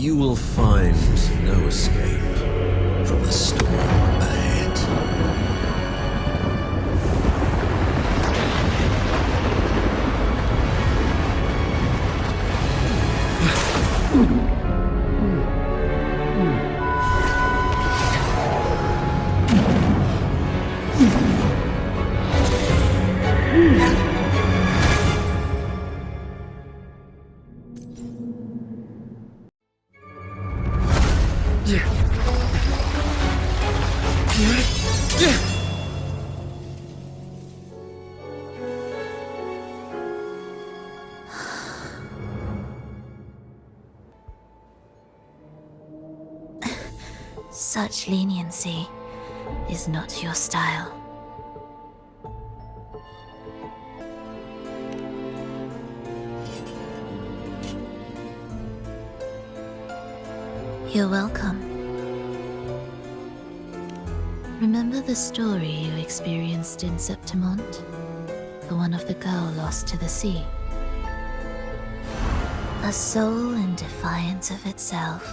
You will find no escape from the storm ahead. Such leniency is not your style. You're welcome. Remember the story you experienced in Septimont? The one of the girl lost to the sea? A soul in defiance of itself,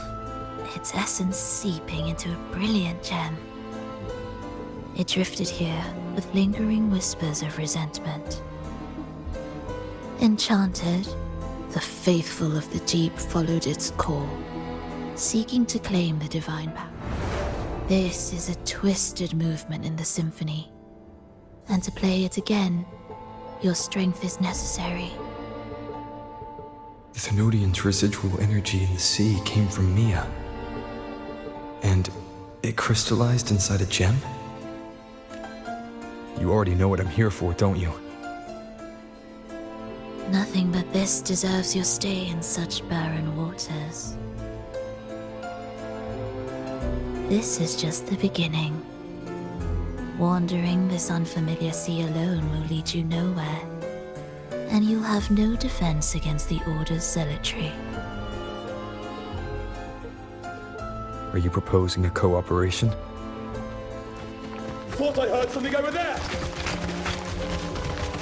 its essence seeping into a brilliant gem. It drifted here with lingering whispers of resentment. Enchanted, the faithful of the deep followed its call, seeking to claim the divine power. This is a twisted movement in the symphony, and to play it again, your strength is necessary. The Thenodian's residual energy in the sea came from Mia. And it crystallized inside a gem? You already know what I'm here for, don't you? Nothing but this deserves your stay in such barren waters. This is just the beginning. Wandering this unfamiliar sea alone will lead you nowhere, and you'll have no defense against the Order's zealotry. Are you proposing a cooperation? Thought I heard something over there!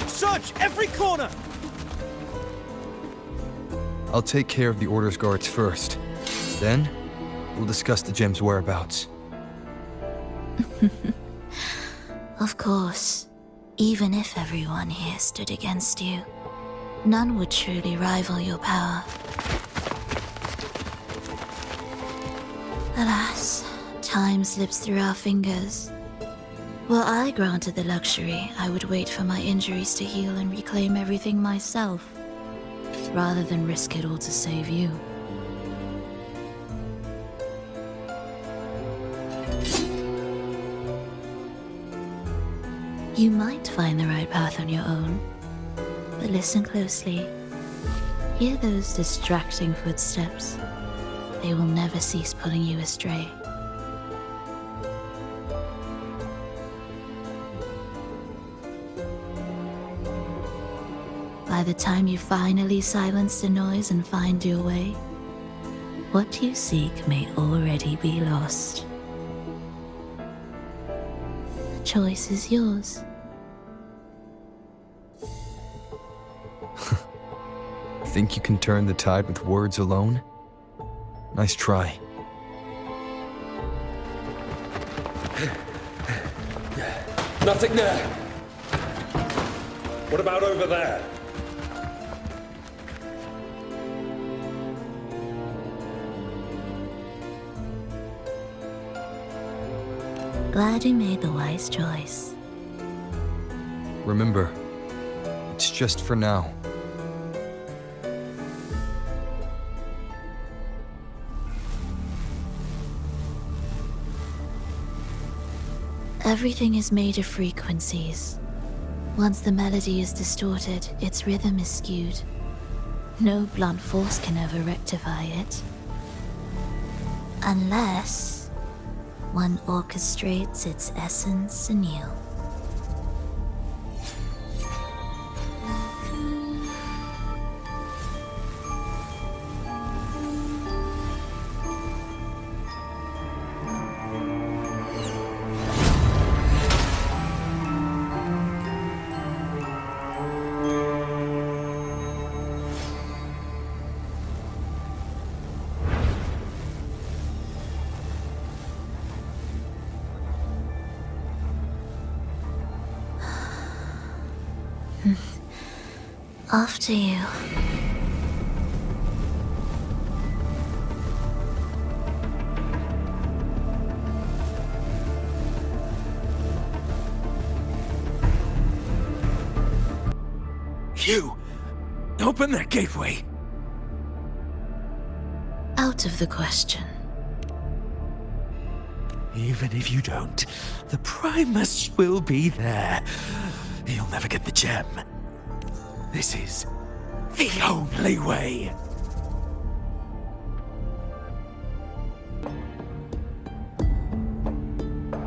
Search every corner! I'll take care of the Order's guards first. Then, we'll discuss the gem's whereabouts. Of course, even if everyone here stood against you, none would truly rival your power. Alas, time slips through our fingers. Were I granted the luxury, I would wait for my injuries to heal and reclaim everything myself, rather than risk it all to save you. You might find the right path on your own, but listen closely. Hear those distracting footsteps. They will never cease pulling you astray. By the time you finally silence the noise and find your way, what you seek may already be lost. The choice is yours. Think you can turn the tide with words alone? Nice try. Nothing there! What about over there? Glad you made the wise choice. Remember, it's just for now. Everything is made of frequencies. Once the melody is distorted, its rhythm is skewed. No blunt force can ever rectify it. Unless one orchestrates its essence anew. After you. You! Open that gateway! Out of the question. Even if you don't, the Primus will be there. You'll never get the gem. This is the only way.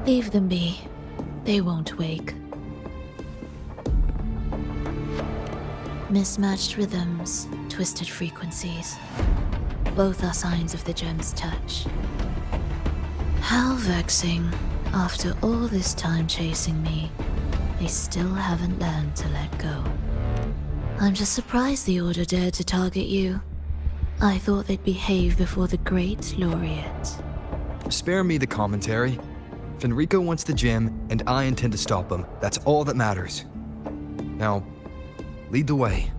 Leave them be. They won't wake. Mismatched rhythms, twisted frequencies. Both are signs of the gem's touch. How vexing. After all this time chasing me, they still haven't learned to let go. I'm just surprised the Order dared to target you. I thought they'd behave before the Great Laureate. Spare me the commentary. Fenrico wants the gem, and I intend to stop him. That's all that matters. Now, lead the way.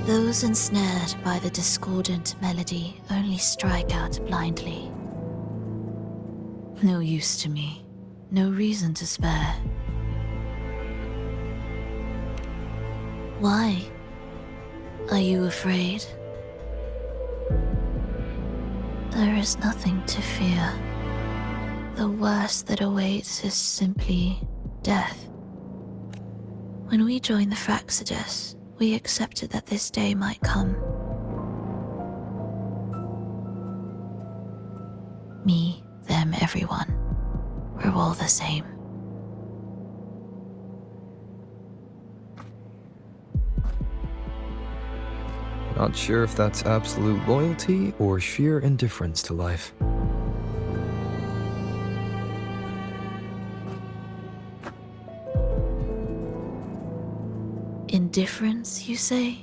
Those ensnared by the discordant melody only strike out blindly. No use to me, no reason to spare. Why? Are you afraid? There is nothing to fear. The worst that awaits is simply death. When we joined the Fraxidus, we accepted that this day might come. Me, them, everyone. We're all the same. Not sure if that's absolute loyalty or sheer indifference to life. Indifference, you say?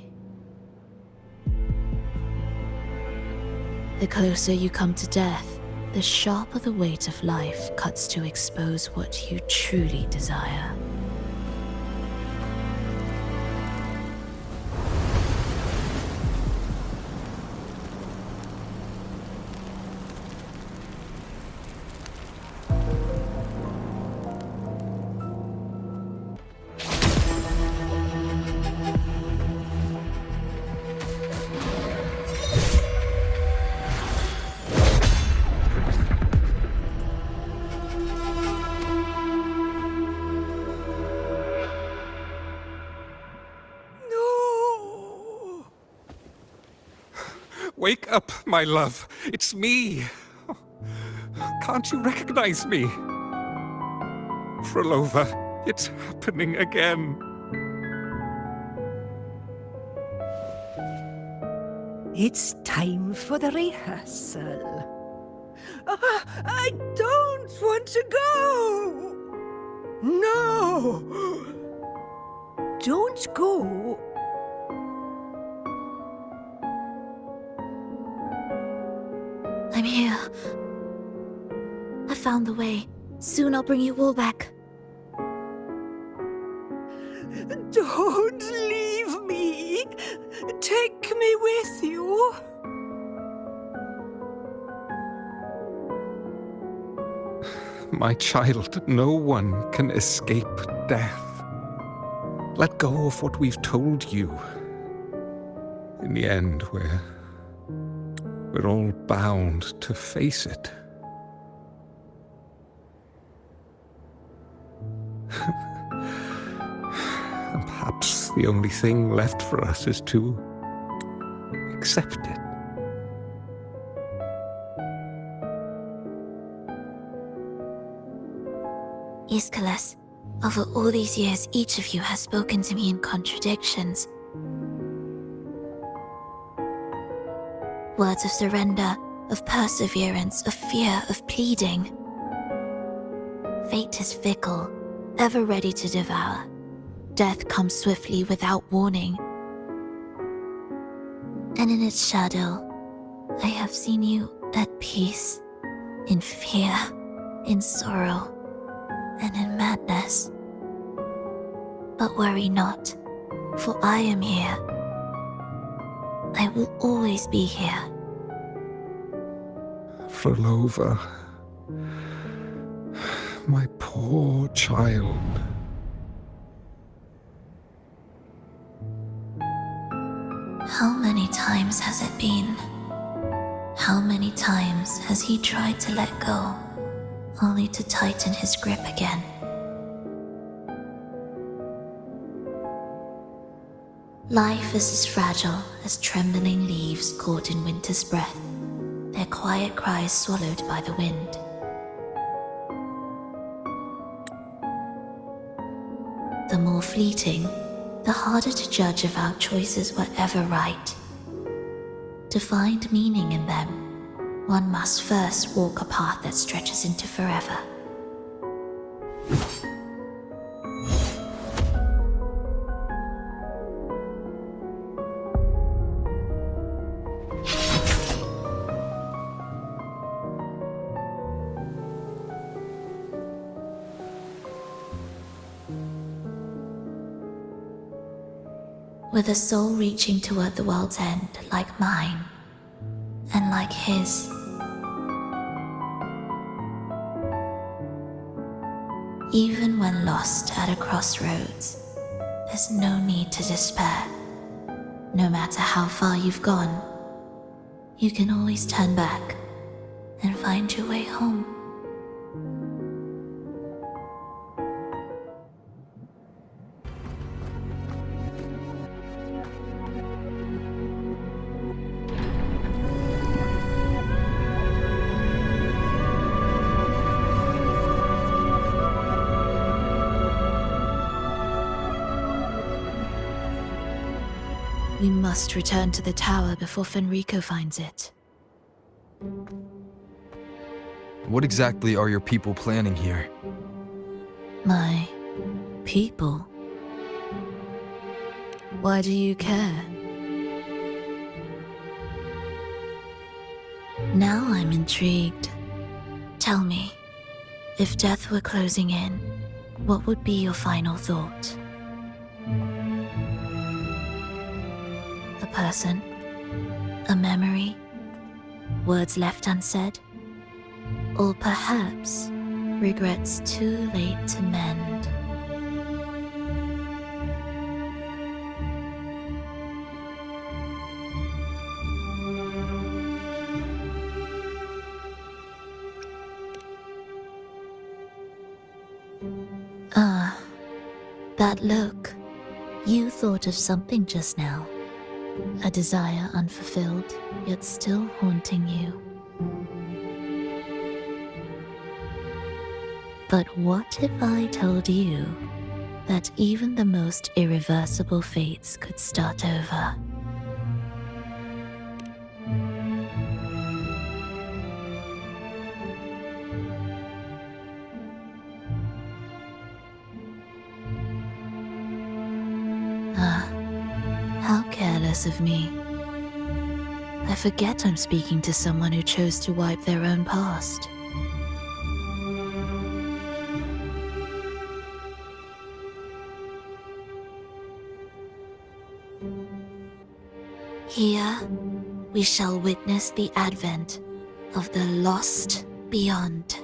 The closer you come to death, the sharper the weight of life cuts to expose what you truly desire. Wake up, my love. It's me. Can't you recognize me? Phrolova, it's happening again. It's time for the rehearsal. I don't want to go! No! Don't go! I'm here. I found the way. Soon I'll bring you all back. Don't leave me! Take me with you! My child, no one can escape death. Let go of what we've told you. In the end, we're all bound to face it. And perhaps the only thing left for us is to accept it. Aeschylus, over all these years, each of you has spoken to me in contradictions. Words of surrender, of perseverance, of fear, of pleading. Fate is fickle, ever ready to devour. Death comes swiftly without warning. And in its shadow, I have seen you at peace, in fear, in sorrow, and in madness. But worry not, for I am here. I will always be here. Phrolova, my poor child. How many times has it been? How many times has he tried to let go, only to tighten his grip again? Life is as fragile as trembling leaves caught in winter's breath, their quiet cries swallowed by the wind. The more fleeting, the harder to judge if our choices were ever right. To find meaning in them, one must first walk a path that stretches into forever. With a soul reaching toward the world's end like mine, and like his. Even when lost at a crossroads, there's no need to despair. No matter how far you've gone, you can always turn back and find your way home. We must return to the tower before Fenrico finds it. What exactly are your people planning here? My people? Why do you care? Now I'm intrigued. Tell me, if death were closing in, what would be your final thought? A person? A memory? Words left unsaid? Or perhaps regrets too late to mend? Ah, that look. You thought of something just now. A desire unfulfilled, yet still haunting you. But what if I told you that even the most irreversible fates could start over? How careless of me. I forget I'm speaking to someone who chose to wipe their own past. Here, we shall witness the advent of the lost beyond.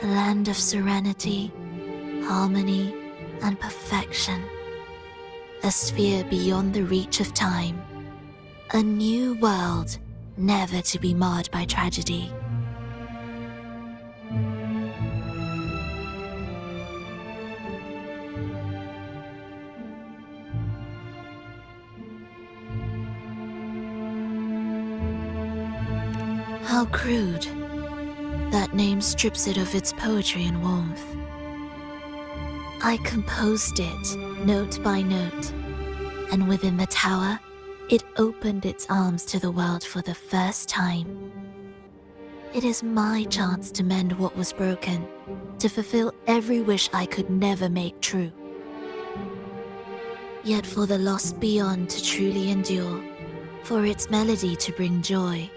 A land of serenity, harmony, and perfection. A sphere beyond the reach of time. A new world, never to be marred by tragedy. How crude. That name strips it of its poetry and warmth. I composed it, note by note, and within the tower, it opened its arms to the world for the first time. It is my chance to mend what was broken, to fulfill every wish I could never make true. Yet for the lost beyond to truly endure, for its melody to bring joy,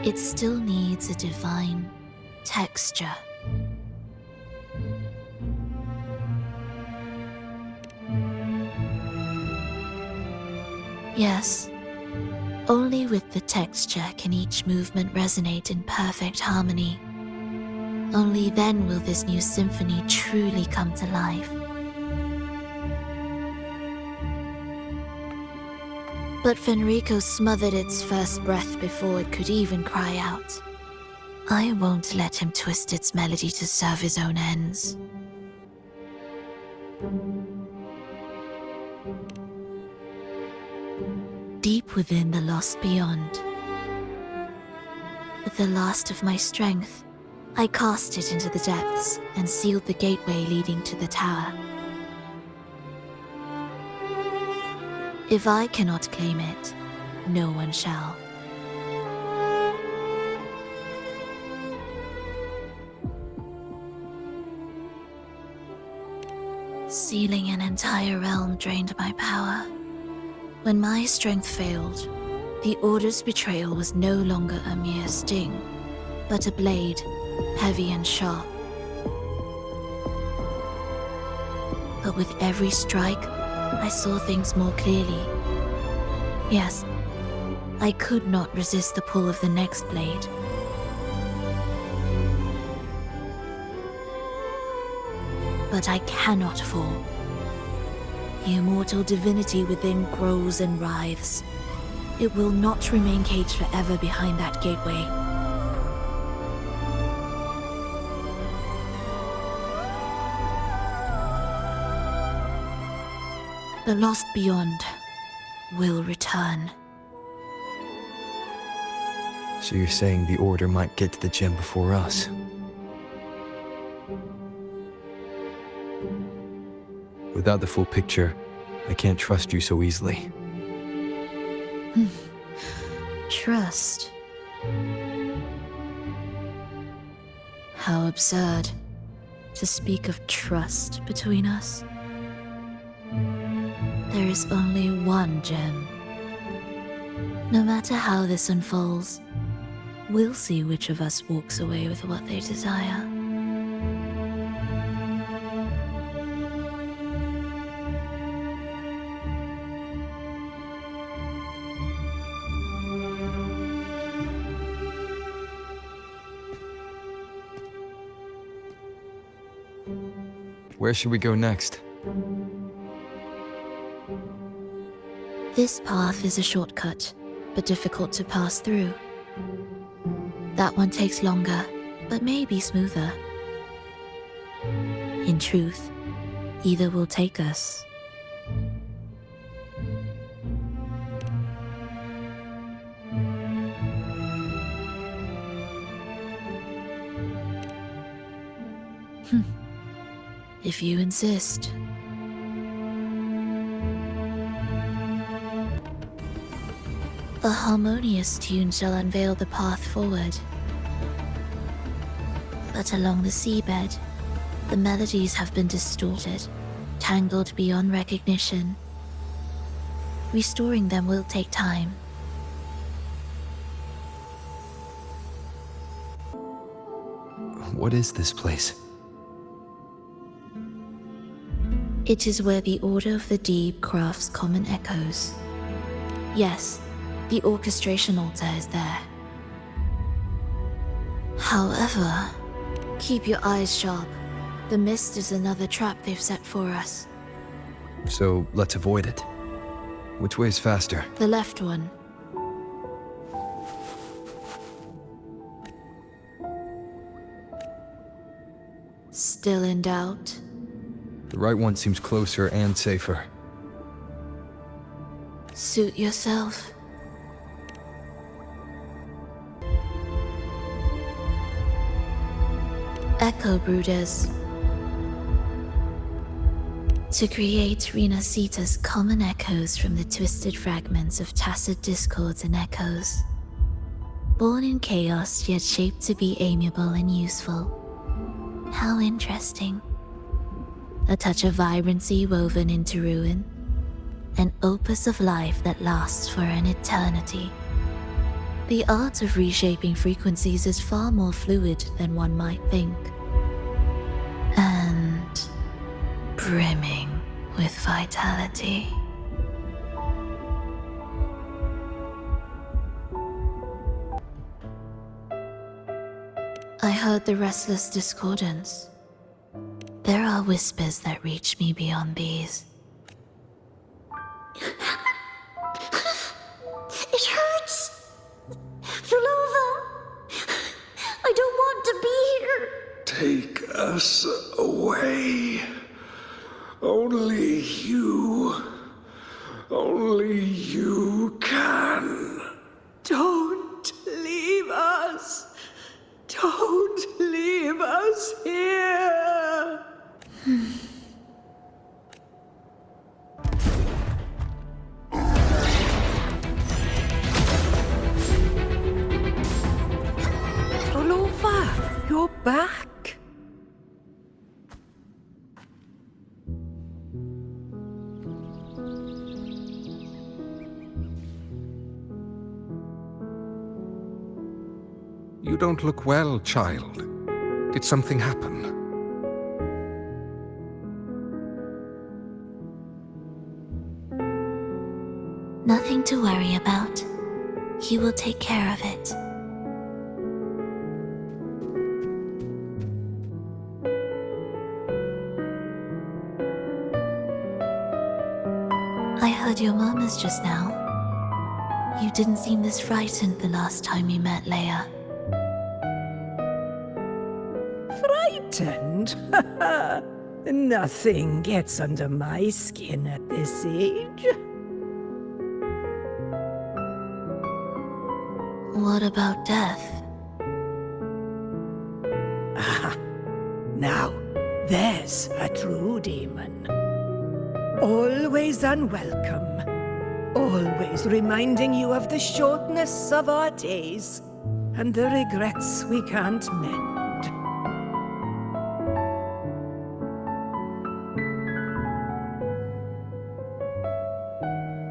it still needs a divine texture. Yes, only with the texture can each movement resonate in perfect harmony. Only then will this new symphony truly come to life. But Fenrico smothered its first breath before it could even cry out. I won't let him twist its melody to serve his own ends. Deep within the lost beyond, with the last of my strength, I cast it into the depths and sealed the gateway leading to the tower. If I cannot claim it, no one shall. Sealing an entire realm drained my power. When my strength failed, the Order's betrayal was no longer a mere sting, but a blade, heavy and sharp. But with every strike, I saw things more clearly. Yes, I could not resist the pull of the next blade. But I cannot fall. The immortal divinity within grows and writhes. It will not remain caged forever behind that gateway. The lost beyond will return. So you're saying the Order might get to the gem before us? Without the full picture, I can't trust you so easily. Trust? How absurd to speak of trust between us. There is only one gem. No matter how this unfolds, we'll see which of us walks away with what they desire. Where should we go next? This path is a shortcut, but difficult to pass through. That one takes longer, but may be smoother. In truth, either will take us. If you insist. A harmonious tune shall unveil the path forward. But along the seabed, the melodies have been distorted, tangled beyond recognition. Restoring them will take time. What is this place? It is where the Order of the Deep crafts common echoes. Yes, the orchestration altar is there. However, keep your eyes sharp. The mist is another trap they've set for us. So let's avoid it. Which way is faster? The left one. Still in doubt? The right one seems closer and safer. Suit yourself. echo brooders. To create Rena Sita's common echoes from the twisted fragments of tacit discords and echoes. Born in chaos, yet shaped to be amiable and useful. How interesting. A touch of vibrancy woven into ruin. An opus of life that lasts for an eternity. The art of reshaping frequencies is far more fluid than one might think. And brimming with vitality. I heard the restless discordance. There are whispers that reach me beyond these. It hurts! Phrolova! I don't want to be here! Take us away. Only you can. Don't leave us. Don't leave us here. Phrolova, you're back. You don't look well, child. Did something happen? Nothing to worry about. He will take care of it. I heard your murmurs just now. You didn't seem this frightened the last time we met, Leia. Frightened? Nothing gets under my skin at this age. What about death? Ah, now, there's a true demon. Always unwelcome. Always reminding you of the shortness of our days and the regrets we can't mend.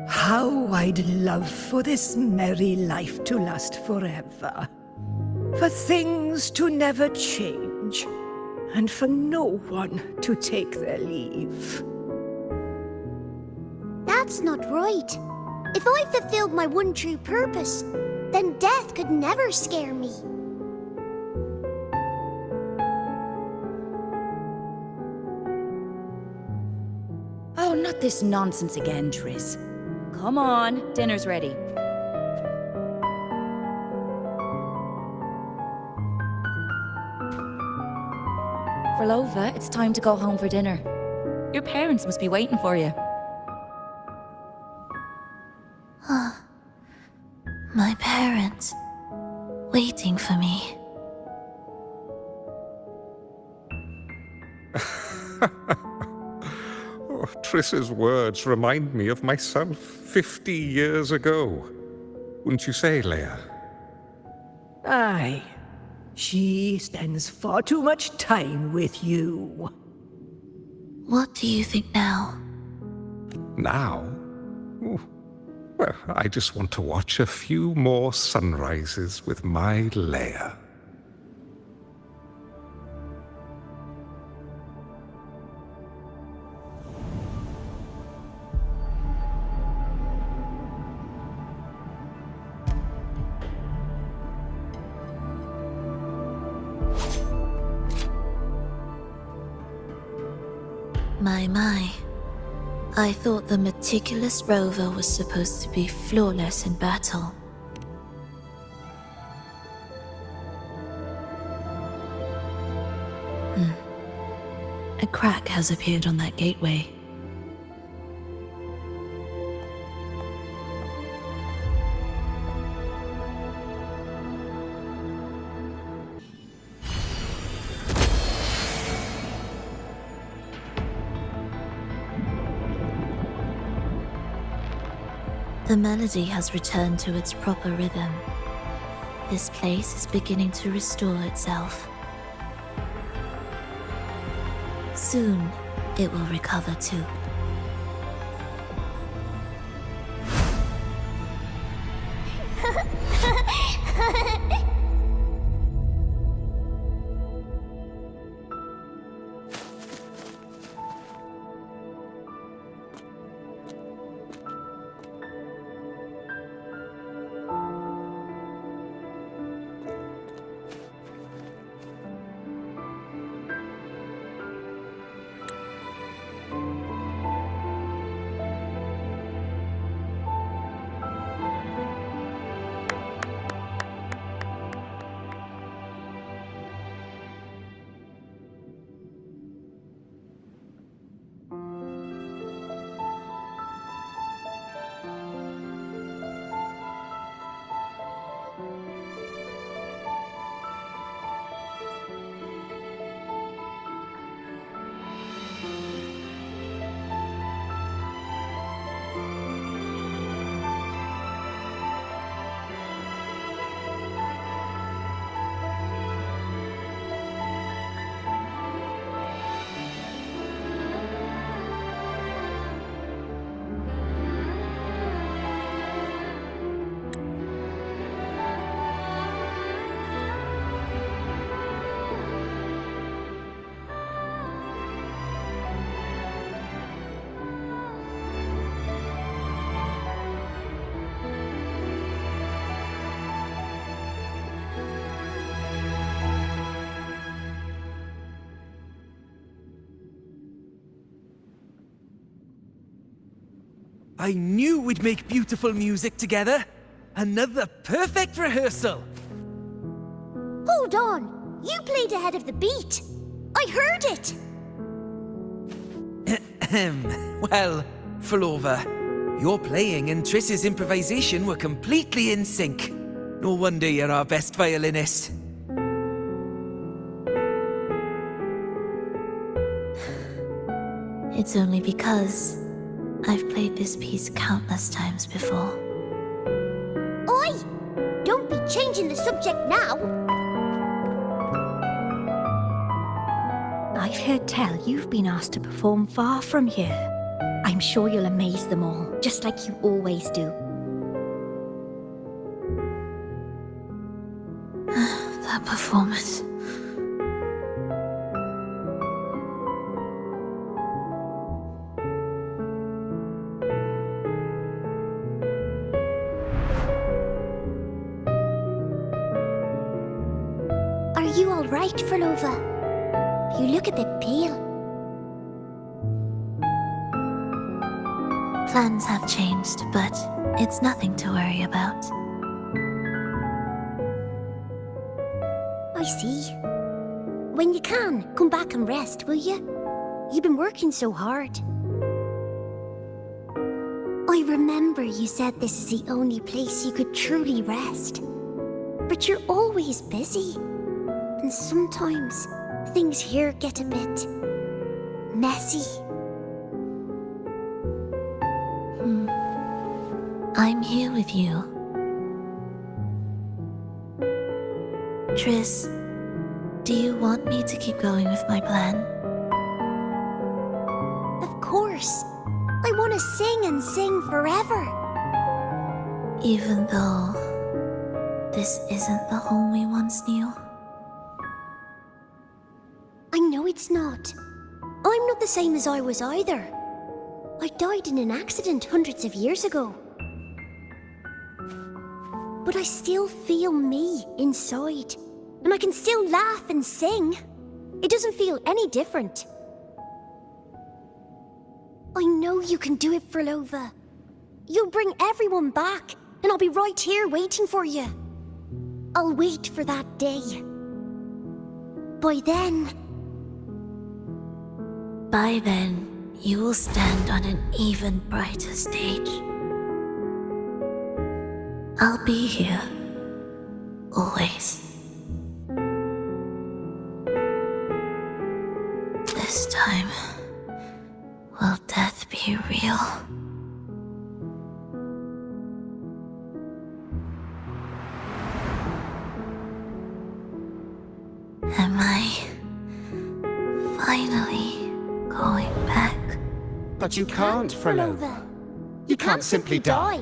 How I'd love for this merry life to last forever. For things to never change, and for no one to take their leave. That's not right. If I fulfilled my one true purpose, then death could never scare me. Oh, not this nonsense again, Triss. Come on, dinner's ready. Phrolova, it's time to go home for dinner. Your parents must be waiting for you. My parents, waiting for me. Oh, Triss's words remind me of myself 50 years ago. Wouldn't you say, Leia? Aye. She spends far too much time with you. What do you think now? Now? Ooh. Well, I just want to watch a few more sunrises with my Leia. My. I thought the meticulous rover was supposed to be flawless in battle. A crack has appeared on that gateway. The melody has returned to its proper rhythm. This place is beginning to restore itself. Soon, it will recover too. I knew we'd make beautiful music together. Another perfect rehearsal. Hold on! You played ahead of the beat! I heard it! Well, Phrolova, your playing and Triss's improvisation were completely in sync. No wonder you're our best violinist. It's only because I've played this piece countless times before. Oi! Don't be changing the subject now! I've heard tell you've been asked to perform far from here. I'm sure you'll amaze them all, just like you always do. That performance. Are you alright, Phrolova? You look a bit pale. Plans have changed, but it's nothing to worry about. I see. When you can, come back and rest, will you? You've been working so hard. I remember you said this is the only place you could truly rest. But you're always busy. And sometimes things here get a bit messy. I'm here with you. Triss, do you want me to keep going with my plan? Of course. I want to sing and sing forever. Even though this isn't the home we once knew? I know it's not. I'm not the same as I was either. I died in an accident hundreds of years ago. But I still feel me inside. And I can still laugh and sing. It doesn't feel any different. I know you can do it, Phrolova. You'll bring everyone back, and I'll be right here waiting for you. I'll wait for that day. By then, you will stand on an even brighter stage. I'll be here, always. This time, will death be real? But you can't, Phrolova. You can't simply die.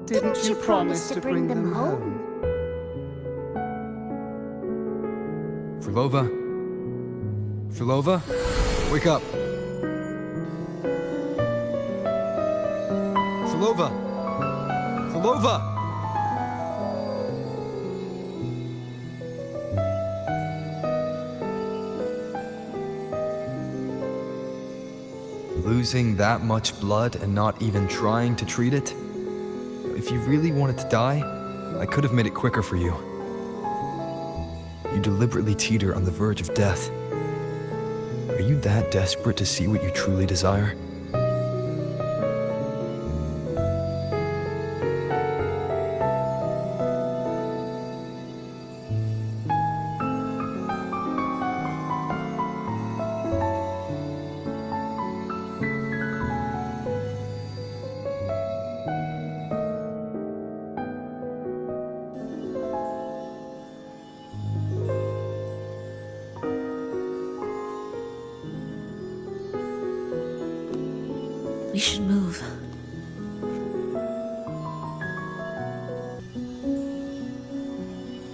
Didn't you promise to bring them home? Phrolova? Phrolova? Wake up! Phrolova! Phrolova! Losing that much blood and not even trying to treat it? If you really wanted to die, I could have made it quicker for you. You deliberately teeter on the verge of death. Are you that desperate to see what you truly desire? We should move.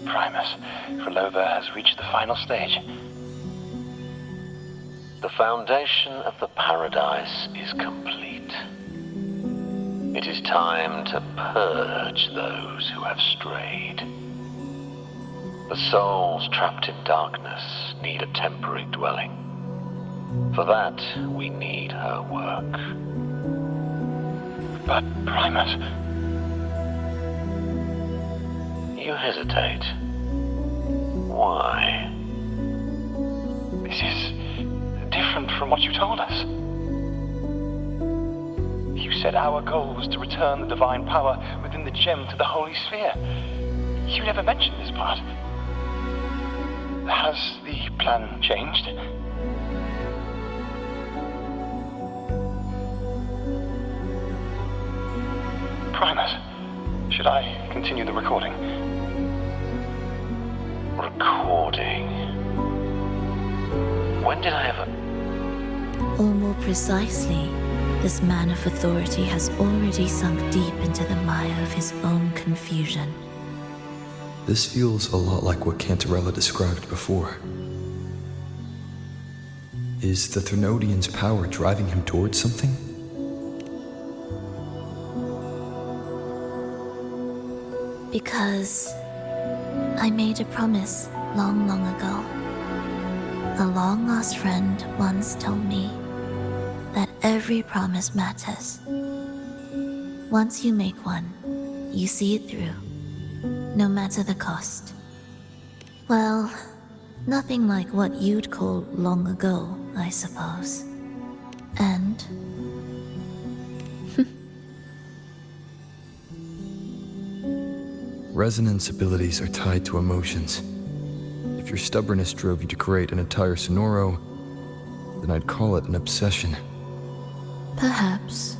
Primus, Phrolova has reached the final stage. The foundation of the paradise is complete. It is time to purge those who have strayed. The souls trapped in darkness need a temporary dwelling. For that, we need her work. But, Primus... You hesitate. Why? This is different from what you told us. You said our goal was to return the divine power within the gem to the Holy Sphere. You never mentioned this part. Has the plan changed? Primus, should I continue the recording? Recording? When did I ever... Or more precisely, this man of authority has already sunk deep into the mire of his own confusion. This feels a lot like what Cantarella described before. Is the Thermodian's power driving him towards something? Because I made a promise long, long ago. A long-lost friend once told me that every promise matters. Once you make one, you see it through, no matter the cost. Well, nothing like what you'd call long ago, I suppose. And... Resonance abilities are tied to emotions. If your stubbornness drove you to create an entire Sonoro, then I'd call it an obsession. perhaps.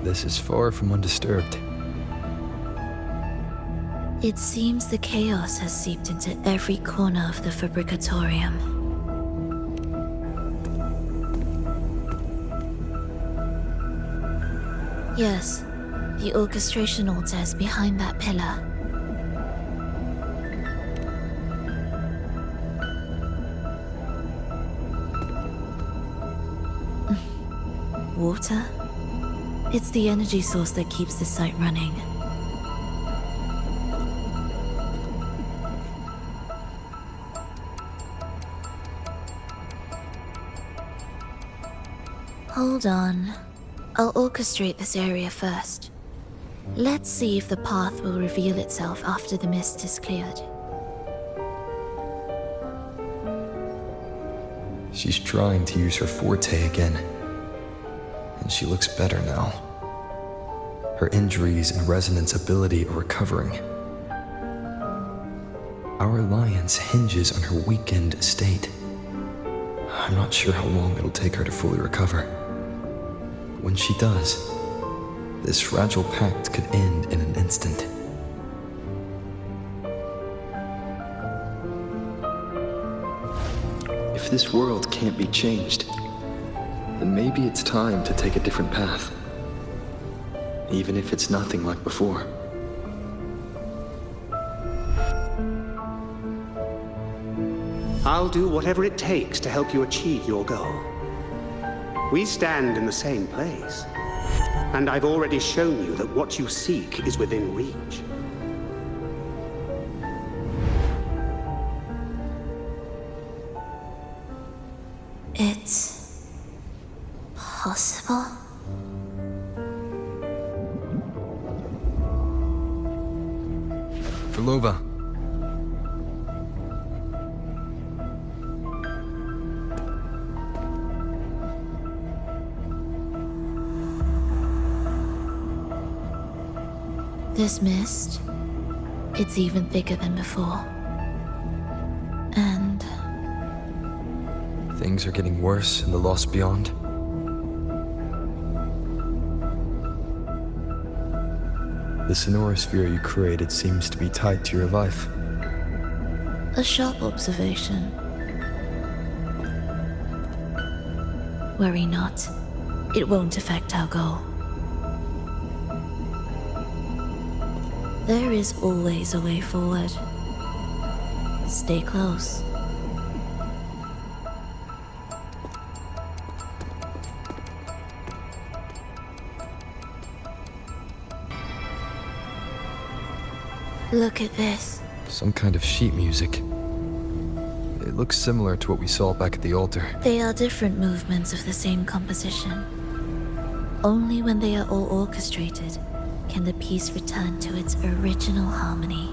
This is far from undisturbed. It seems the chaos has seeped into every corner of the Fabricatorium. Yes, the orchestration altar is behind that pillar. Water? It's the energy source that keeps the site running. Hold on. I'll orchestrate this area first. Let's see if the path will reveal itself after the mist is cleared. She's trying to use her forte again. And she looks better now. Her injuries and resonance ability are recovering. Our alliance hinges on her weakened state. I'm not sure how long it'll take her to fully recover. When she does, this fragile pact could end in an instant. If this world can't be changed, then maybe it's time to take a different path. Even if it's nothing like before. I'll do whatever it takes to help you achieve your goal. We stand in the same place, and I've already shown you that what you seek is within reach. It's possible? Phrolova. This mist, it's even thicker than before. And Things are getting worse in the Lost Beyond. The sonorosphere you created seems to be tied to your life. a sharp observation. Worry not. It won't affect our goal. There is always a way forward. Stay close. Look at this. Some kind of sheet music. It looks similar to what we saw back at the altar. They are different movements of the same composition. Only when they are all orchestrated can the piece return to its original harmony.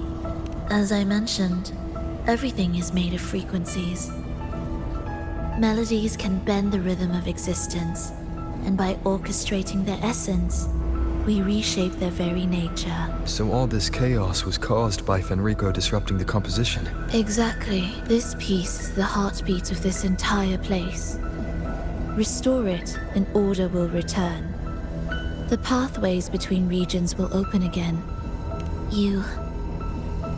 As I mentioned, everything is made of frequencies. Melodies can bend the rhythm of existence, and by orchestrating their essence, we reshape their very nature. So all this chaos was caused by Fenrico disrupting the composition. Exactly. This piece is the heartbeat of this entire place. Restore it, and order will return. The pathways between regions will open again. You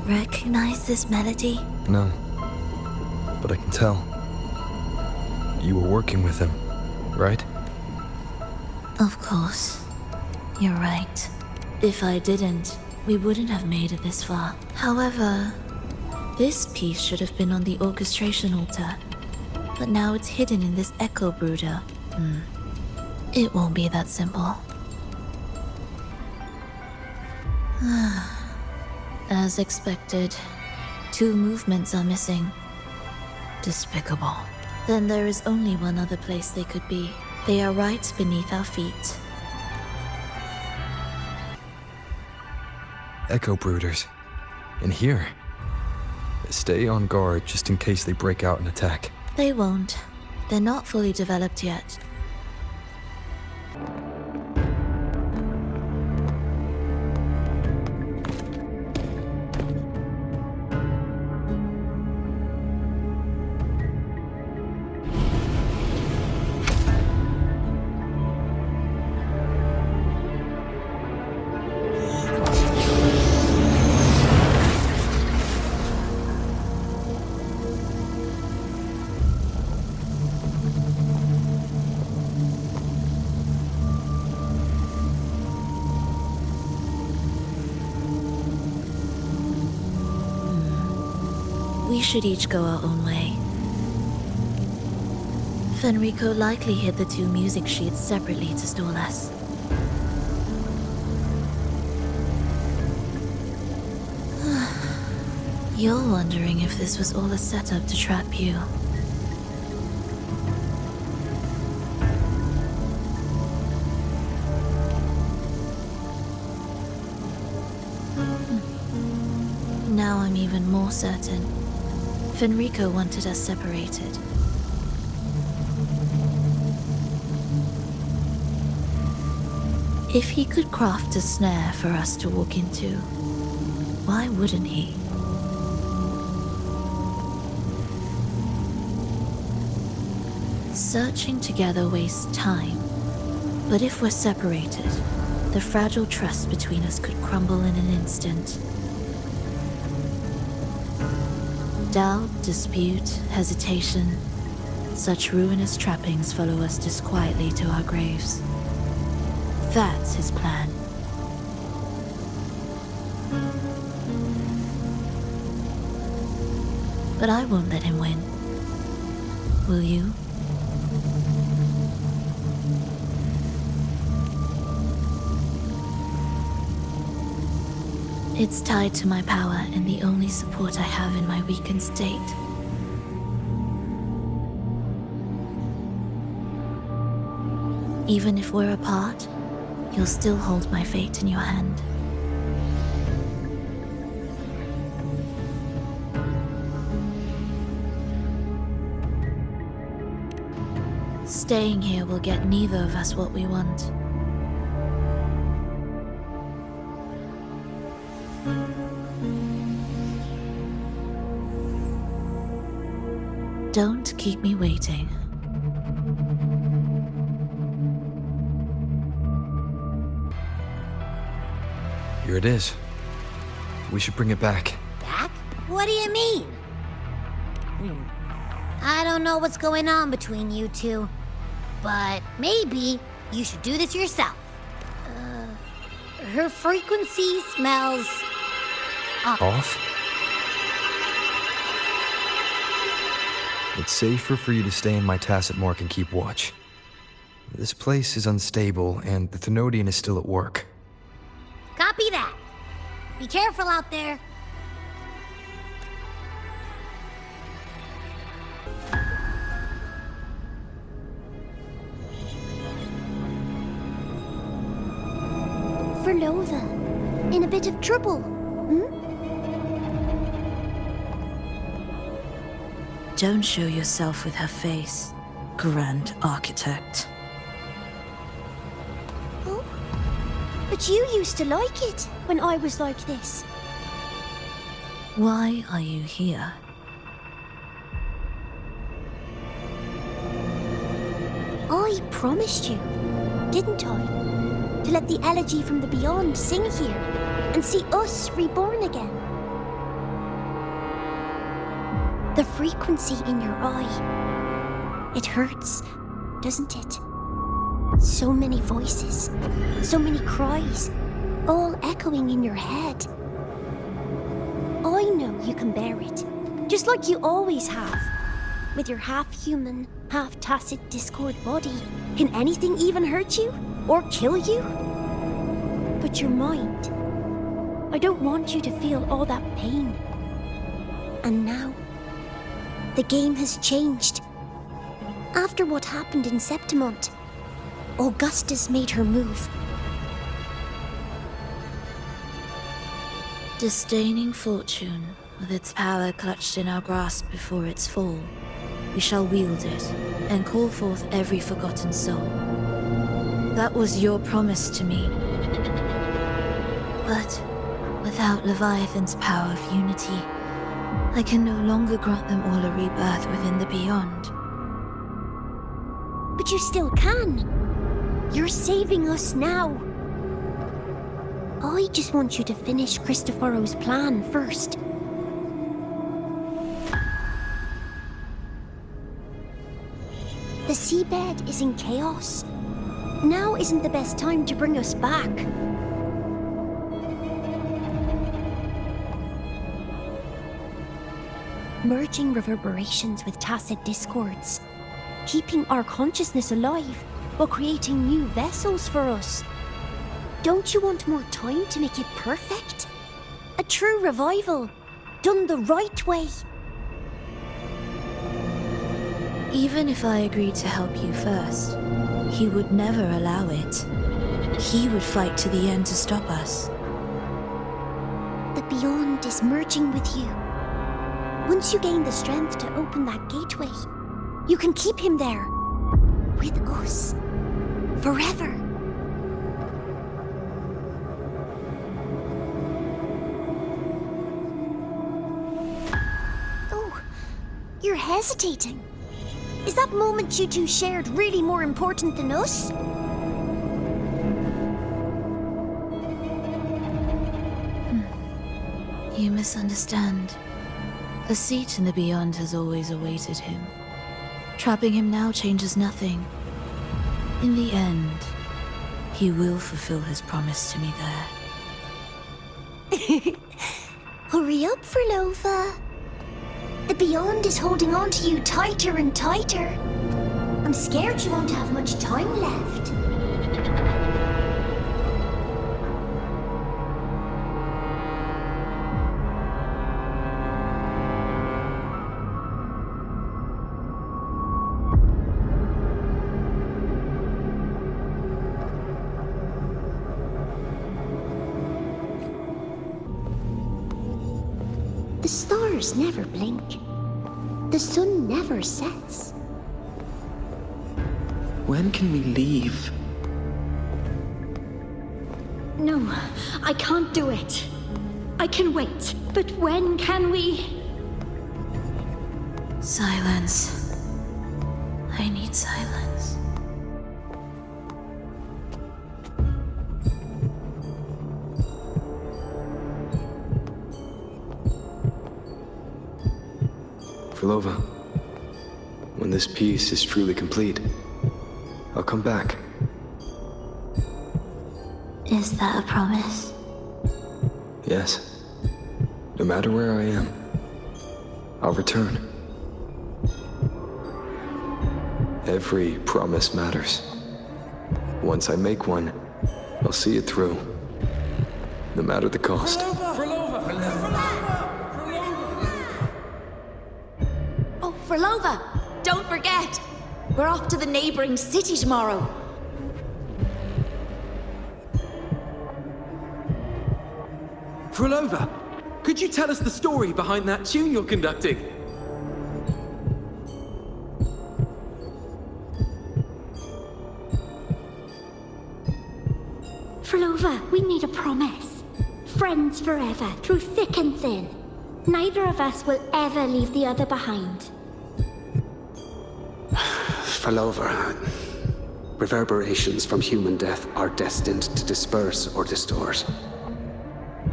recognize this melody? No. But I can tell. You were working with him, right? Of course. You're right. If I didn't, we wouldn't have made it this far. However, this piece should have been on the orchestration altar, but now it's hidden in this echo brooder. It won't be that simple. As expected, 2 movements are missing. Despicable. Then there is only one other place they could be. They are right beneath our feet. Echo brooders. In here. Stay on guard just in case they break out and attack. They won't. They're not fully developed yet. We should each go our own way. Fenrico likely hid the 2 music sheets separately to stall us. You're wondering if this was all a setup to trap you. Now I'm even more certain. Fenrico wanted us separated. If he could craft a snare for us to walk into, why wouldn't he? Searching together wastes time, but if we're separated, the fragile trust between us could crumble in an instant. Doubt, dispute, hesitation, such ruinous trappings follow us disquietly to our graves. That's his plan. But I won't let him win. Will you? It's tied to my power and the only support I have in my weakened state. Even if we're apart, you'll still hold my fate in your hand. Staying here will get neither of us what we want. Don't keep me waiting. Here it is. We should bring it back. Back? What do you mean? I don't know what's going on between you two, but maybe you should do this yourself. Her frequency smells Off? It's safer for you to stay in my tacit mark and keep watch. This place is unstable, and the Thenodian is still at work. Copy that. Be careful out there. Phrolova, in a bit of trouble, Don't show yourself with her face, Grand Architect. Oh, but you used to like it when I was like this. Why are you here? I promised you, didn't I? To let the elegy from the beyond sing here and see us reborn again. The frequency in your eye. It hurts, doesn't it? So many voices, so many cries, all echoing in your head. I know you can bear it, just like you always have. With your half-human, half-tacit Discord body, can anything even hurt you? Or kill you? But your mind, I don't want you to feel all that pain. And now, the game has changed. After what happened in Septimont, Augustus made her move. Disdaining fortune, with its power clutched in our grasp before its fall, we shall wield it and call forth every forgotten soul. That was your promise to me. But without Leviathan's power of unity, I can no longer grant them all a rebirth within the beyond. But you still can. You're saving us now. I just want you to finish Cristoforo's plan first. The seabed is in chaos. Now isn't the best time to bring us back. Merging reverberations with tacit discords. Keeping our consciousness alive while creating new vessels for us. Don't you want more time to make it perfect? A true revival, done the right way. Even if I agreed to help you first, he would never allow it. He would fight to the end to stop us. The beyond is merging with you. Once you gain the strength to open that gateway, you can keep him there. With us. Forever. Oh, you're hesitating. Is that moment you two shared really more important than us? You misunderstand. A seat in the Beyond has always awaited him. Trapping him now changes nothing. In the end, he will fulfill his promise to me there. Hurry up, Phrolova. The Beyond is holding on to you tighter and tighter. I'm scared you won't have much time left. The stars never blink. The sun never sets. When can we leave? No, I can't do it. I can wait, but when can we? Silence. I need silence. Phrolova, when this piece is truly complete, I'll come back. Is that a promise? Yes. No matter where I am, I'll return. Every promise matters. Once I make one, I'll see it through, no matter the cost. Phrolova, don't forget! We're off to the neighboring city tomorrow. Phrolova, could you tell us the story behind that tune you're conducting? Phrolova, we need a promise. Friends forever, through thick and thin. Neither of us will ever leave the other behind. Phrolova, reverberations from human death are destined to disperse or distort.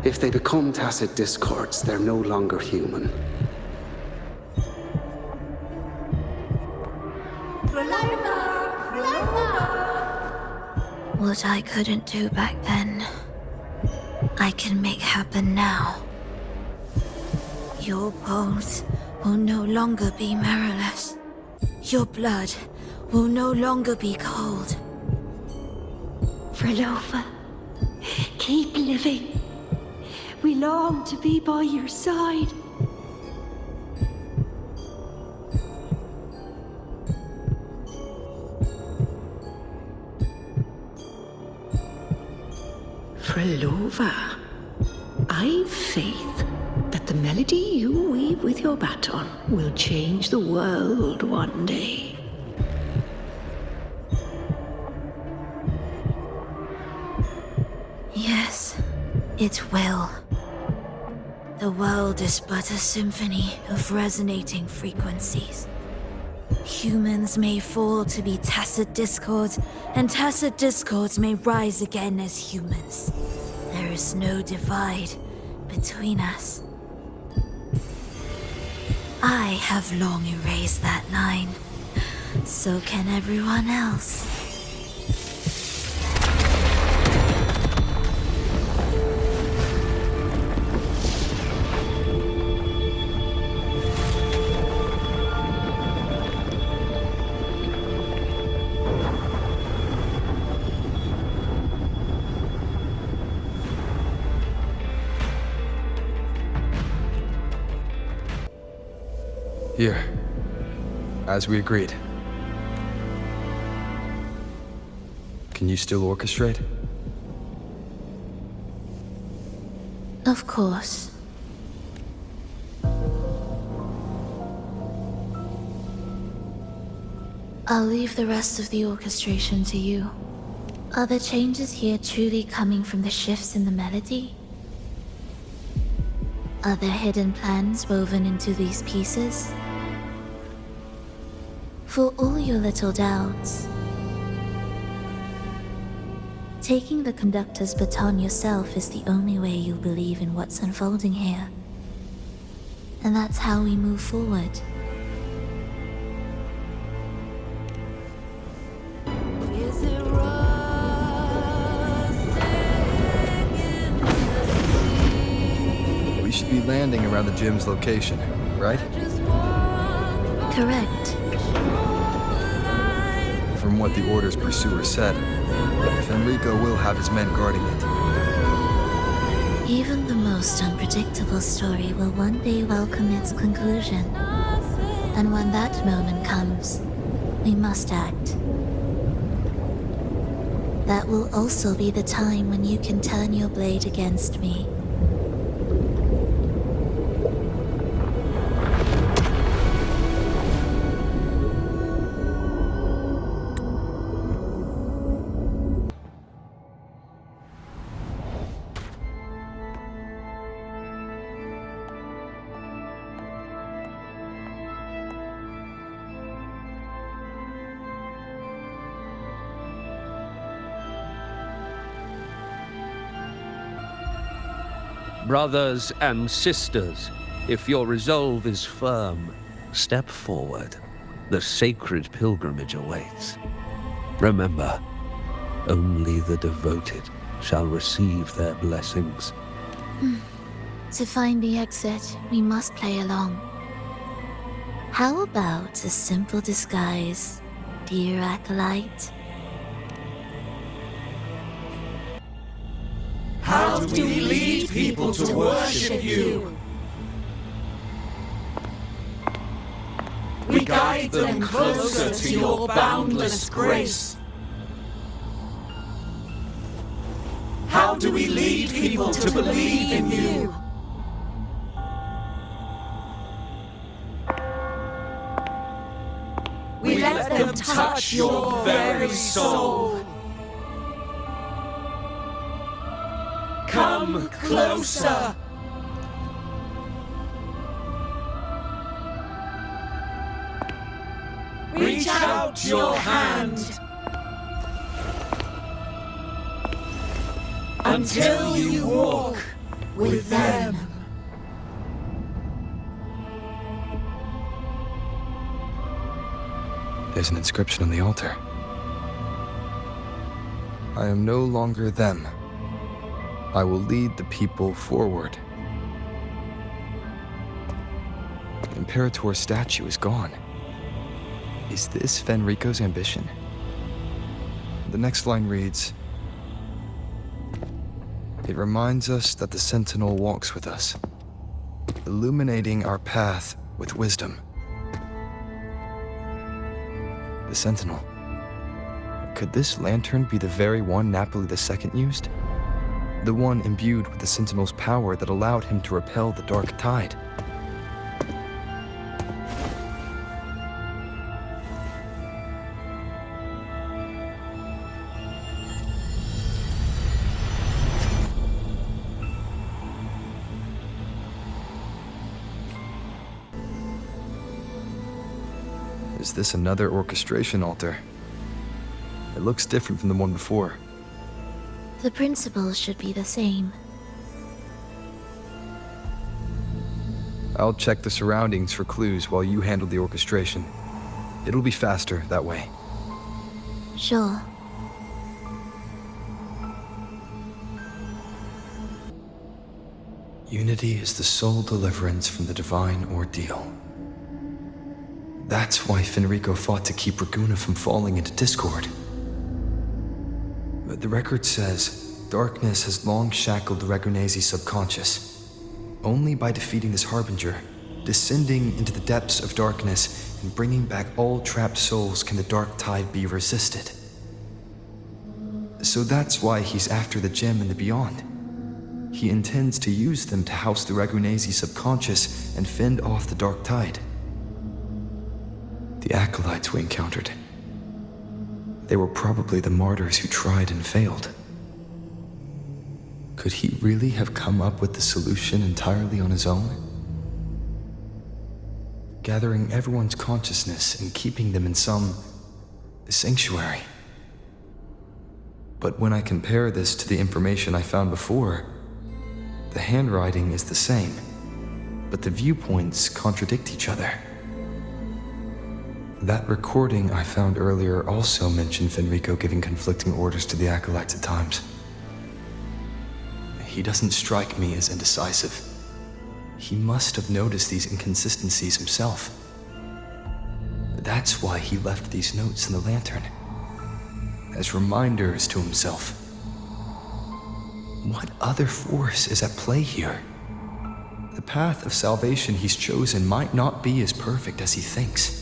If they become tacit discords, they're no longer human. What I couldn't do back then, I can make happen now. Your bones will no longer be marrowless. Your blood will no longer be cold. Phrolova, keep living. We long to be by your side. Phrolova, I've faith that the melody you weave with your baton will change the world one day. Yes, it will. The world is but a symphony of resonating frequencies. Humans may fall to be tacit discords, and tacit discords may rise again as humans. There is no divide between us. I have long erased that line. So can everyone else. Here, as we agreed. Can you still orchestrate? Of course. I'll leave the rest of the orchestration to you. Are the changes here truly coming from the shifts in the melody? Are there hidden plans woven into these pieces? For all your little doubts, taking the conductor's baton yourself is the only way you'll believe in what's unfolding here. And that's how we move forward. We should be landing around the gym's location, right? Correct. From what the Order's pursuer said, Fenrico will have his men guarding it. Even the most unpredictable story will one day welcome its conclusion. And when that moment comes, we must act. That will also be the time when you can turn your blade against me. Brothers and sisters, if your resolve is firm, step forward. The sacred pilgrimage awaits. Remember, only the devoted shall receive their blessings. To find the exit, we must play along. How about a simple disguise, dear acolyte? How do we lead people to worship you? We guide them closer to your boundless grace. How do we lead people to believe in you? We let them touch your very soul. Come closer. Reach out your hand until you walk with them. There's an inscription on the altar. I am no longer them. I will lead the people forward. The Imperator's statue is gone. Is this Fenrico's ambition? The next line reads, "It reminds us that the Sentinel walks with us, illuminating our path with wisdom." The Sentinel. Could this lantern be the very one Napoli II used? The one imbued with the Sentinel's power that allowed him to repel the dark tide. Is this another orchestration altar? It looks different from the one before. The principles should be the same. I'll check the surroundings for clues while you handle the orchestration. It'll be faster that way. Sure. Unity is the sole deliverance from the divine ordeal. That's why Fenrico fought to keep Raguna from falling into discord. But the record says, darkness has long shackled the Ragunese's subconscious. Only by defeating this harbinger, descending into the depths of darkness, and bringing back all trapped souls can the dark tide be resisted. So that's why he's after the gem and the beyond. He intends to use them to house the Ragunese's subconscious and fend off the dark tide. The acolytes we encountered. They were probably the martyrs who tried and failed. Could he really have come up with the solution entirely on his own? gathering everyone's consciousness and keeping them in some sanctuary. But when I compare this to the information I found before, the handwriting is the same, but the viewpoints contradict each other. That recording I found earlier also mentioned Fenrico giving conflicting orders to the acolytes at times. He doesn't strike me as indecisive. He must have noticed these inconsistencies himself. That's why he left these notes in the lantern, as reminders to himself. What other force is at play here? The path of salvation he's chosen might not be as perfect as he thinks.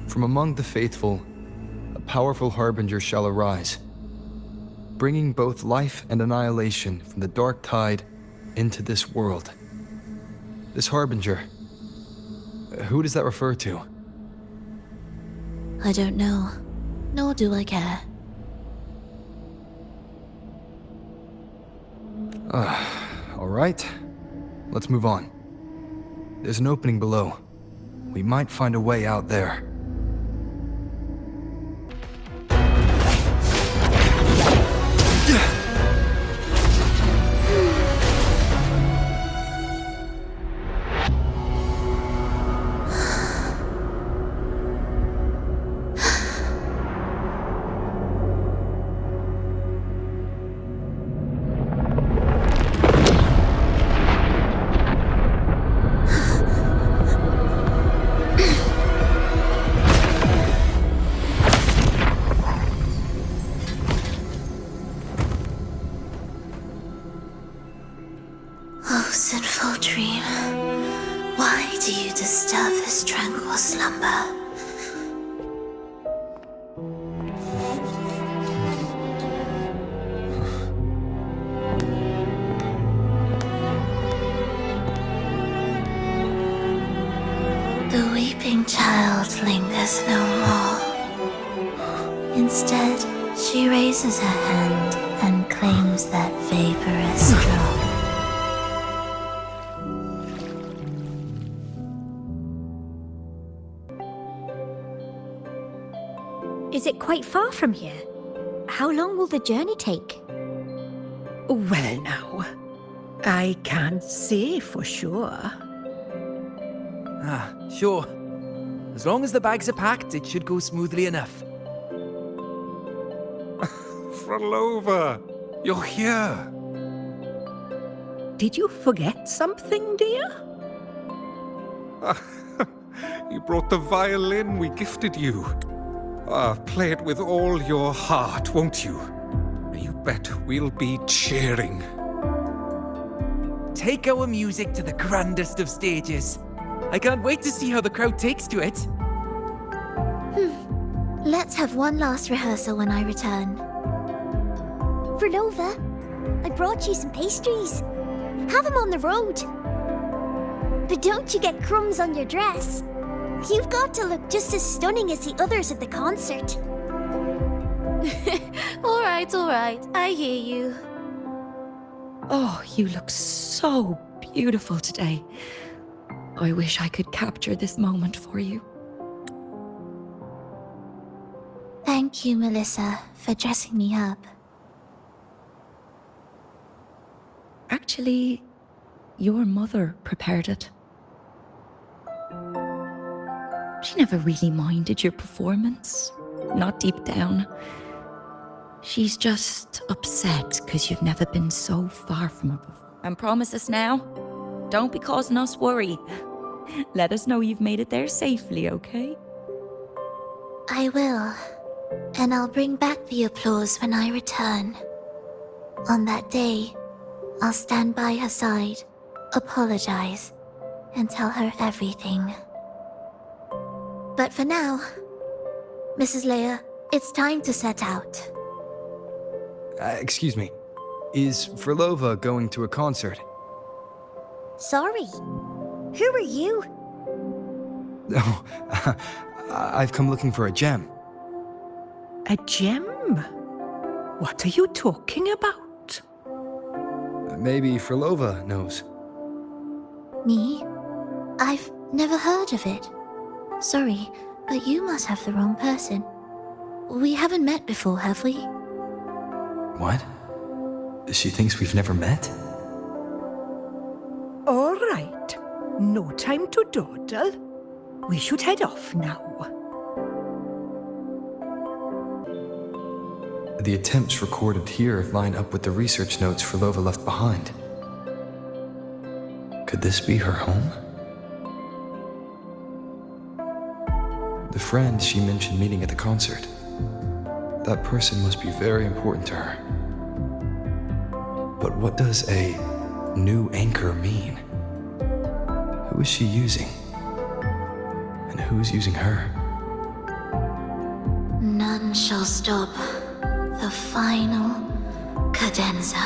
From among the faithful, a powerful harbinger shall arise, bringing both life and annihilation from the dark tide into this world. This harbinger, who does that refer to? I don't know, nor do I care. All right, let's move on. There's an opening below. We might find a way out there. Oh, sinful dream, why do you disturb this tranquil slumber? The weeping child lingers no more. Instead, she raises her hand and claims that vaporous drop. Is it quite far from here? How long will the journey take? Well now, I can't say for sure. Sure. As long as the bags are packed, it should go smoothly enough. Phrolova, you're here. Did you forget something, dear? You brought the violin we gifted you. Play it with all your heart, won't you? You bet we'll be cheering. Take our music to the grandest of stages. I can't wait to see how the crowd takes to it. Let's have one last rehearsal when I return. Phrolova, I brought you some pastries. Have them on the road. But don't you get crumbs on your dress. You've got to look just as stunning as the others at the concert. All right, I hear you. Oh, you look so beautiful today. I wish I could capture this moment for you. Thank you, Melissa, for dressing me up. Actually, your mother prepared it. She never really minded your performance, not deep down. She's just upset because you've never been so far from her before. And promise us now, don't be causing us worry. Let us know you've made it there safely, okay? I will, and I'll bring back the applause when I return. On that day, I'll stand by her side, apologize, and tell her everything. But for now, Mrs. Leia, it's time to set out. Excuse me. Is Phrolova going to a concert? Sorry. Who are you? Oh, I've come looking for a gem. A gem? What are you talking about? Maybe Phrolova knows. Me? I've Never heard of it. Sorry, but you must have the wrong person. We haven't met before, have we? What? She thinks we've never met? All right. No time to dawdle. We should head off now. The attempts recorded here line up with the research notes Phrolova left behind. Could this be her home? The friend she mentioned meeting at the concert. That person must be very important to her. But what does a new anchor mean? Who is she using? And who's using her? None shall stop the final cadenza.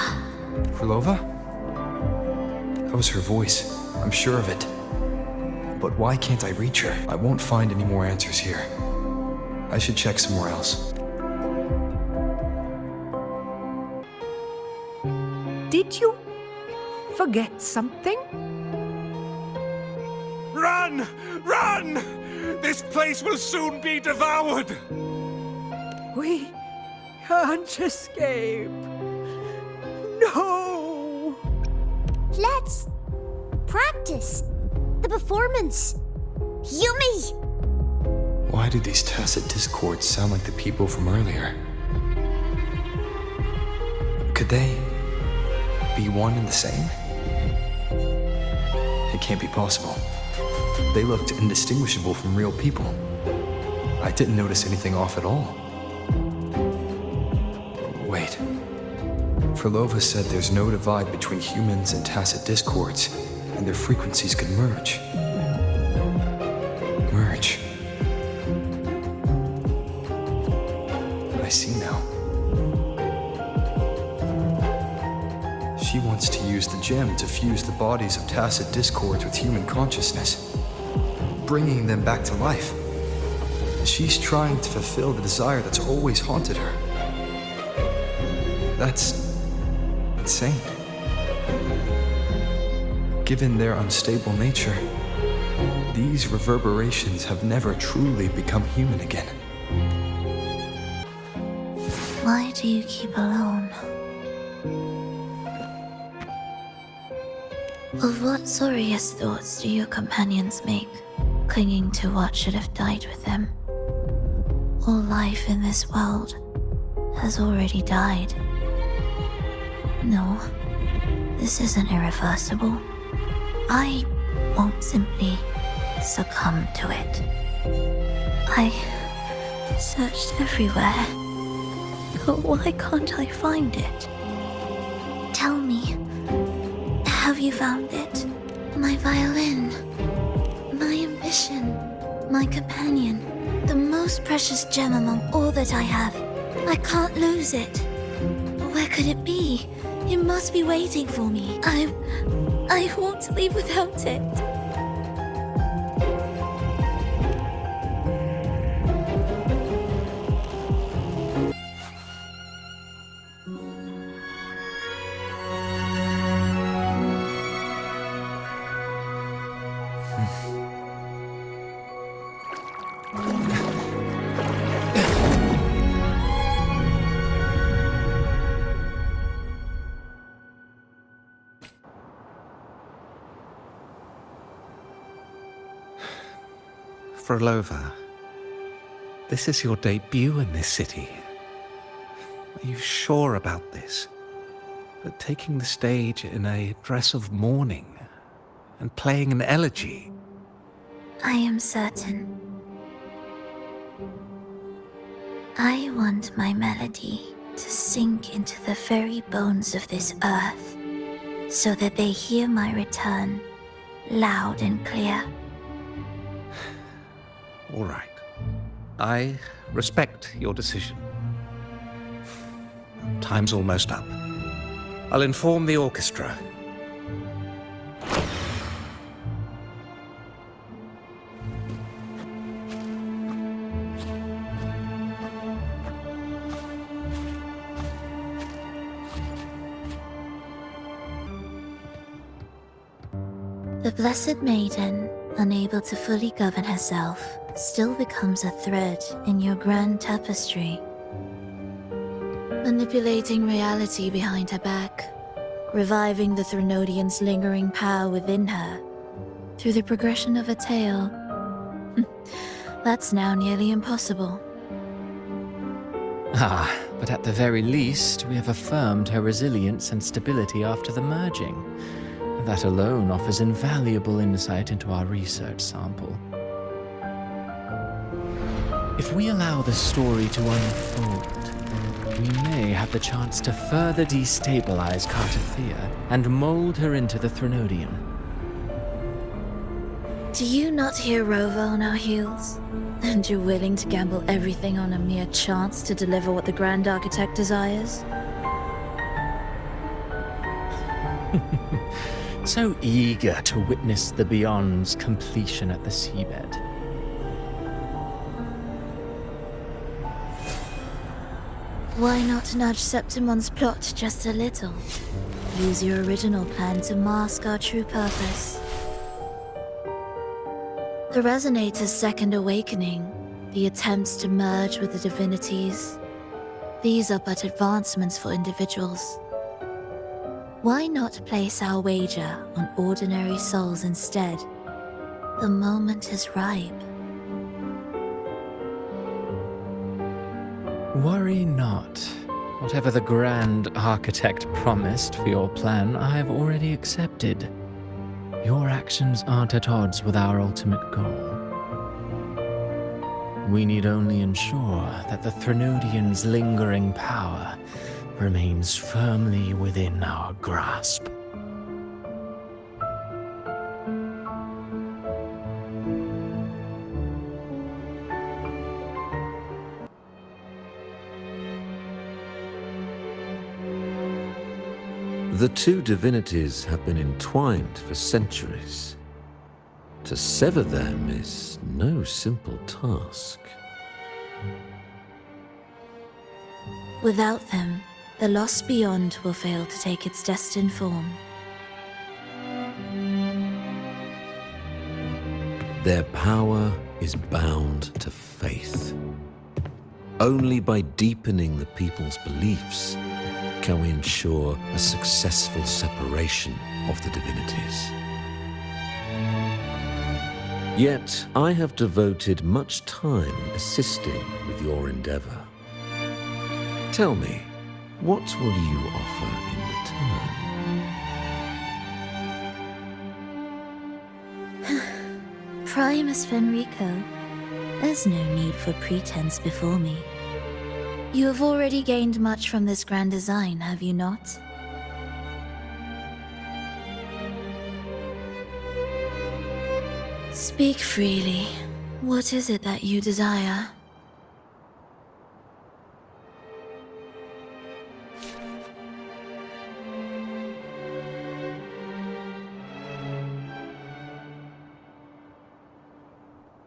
Phrolova? That was her voice. I'm sure of it. But why can't I reach her? I won't find any more answers here. I should check somewhere else. Did you forget something? Run! Run! This place will soon be devoured! We can't escape. No! Let's practice the performance. Yummy! Why do these tacit discords sound like the people from earlier? Could they be one and the same? It can't be possible. They looked indistinguishable from real people. I didn't notice anything off at all. Wait. Phrolova said there's no divide between humans and tacit discords, and their frequencies could merge. Merge. I see now. She wants to use the gem to fuse the bodies of tacit discords with human consciousness, bringing them back to life. She's trying to fulfill the desire that's always haunted her. That's insane. Given their unstable nature, these reverberations have never truly become human again. Why do you keep alone? Of what sorriest thoughts do your companions make, clinging to what should have died with them? All life in this world has already died. No, this isn't irreversible. I won't simply succumb to it. I searched everywhere, but why can't I find it? Tell me, have you found it? My violin, my ambition, my companion, the most precious gem among all that I have. I can't lose it. Where could it be? It must be waiting for me. I won't leave without it. Phrolova, this is your debut in this city. Are you sure about this? That taking the stage in a dress of mourning and playing an elegy? I am certain. I want my melody to sink into the very bones of this earth, so that they hear my return loud and clear. All right. I respect your decision. Time's almost up. I'll inform the orchestra. The Blessed Maiden unable to fully govern herself, still becomes a thread in your grand tapestry. Manipulating reality behind her back, reviving the Threnodian's lingering power within her, through the progression of a tale. That's now nearly impossible. Ah, but at the very least, we have affirmed her resilience and stability after the merging. That alone offers invaluable insight into our research sample. If we allow the story to unfold, we may have the chance to further destabilize Cartathea and mold her into the Threnodian. Do you not hear Rova on our heels? And you're willing to gamble everything on a mere chance to deliver what the Grand Architect desires? So eager to witness the Beyond's completion at the seabed. Why not nudge Septimon's plot just a little? Use your original plan to mask our true purpose. The Resonator's second awakening, the attempts to merge with the divinities, these are but advancements for individuals. Why not place our wager on ordinary souls instead? The moment is ripe. Worry not. Whatever the Grand Architect promised for your plan, I have already accepted. Your actions aren't at odds with our ultimate goal. We need only ensure that the Threnodian's lingering power remains firmly within our grasp. The two divinities have been entwined for centuries. To sever them is no simple task. Without them, the lost beyond will fail to take its destined form. Their power is bound to faith. Only by deepening the people's beliefs can we ensure a successful separation of the divinities. Yet, I have devoted much time assisting with your endeavor. Tell me, what will you offer in return? Primus Fenrico, there's no need for pretense before me. You have already gained much from this grand design, have you not? Speak freely. What is it that you desire?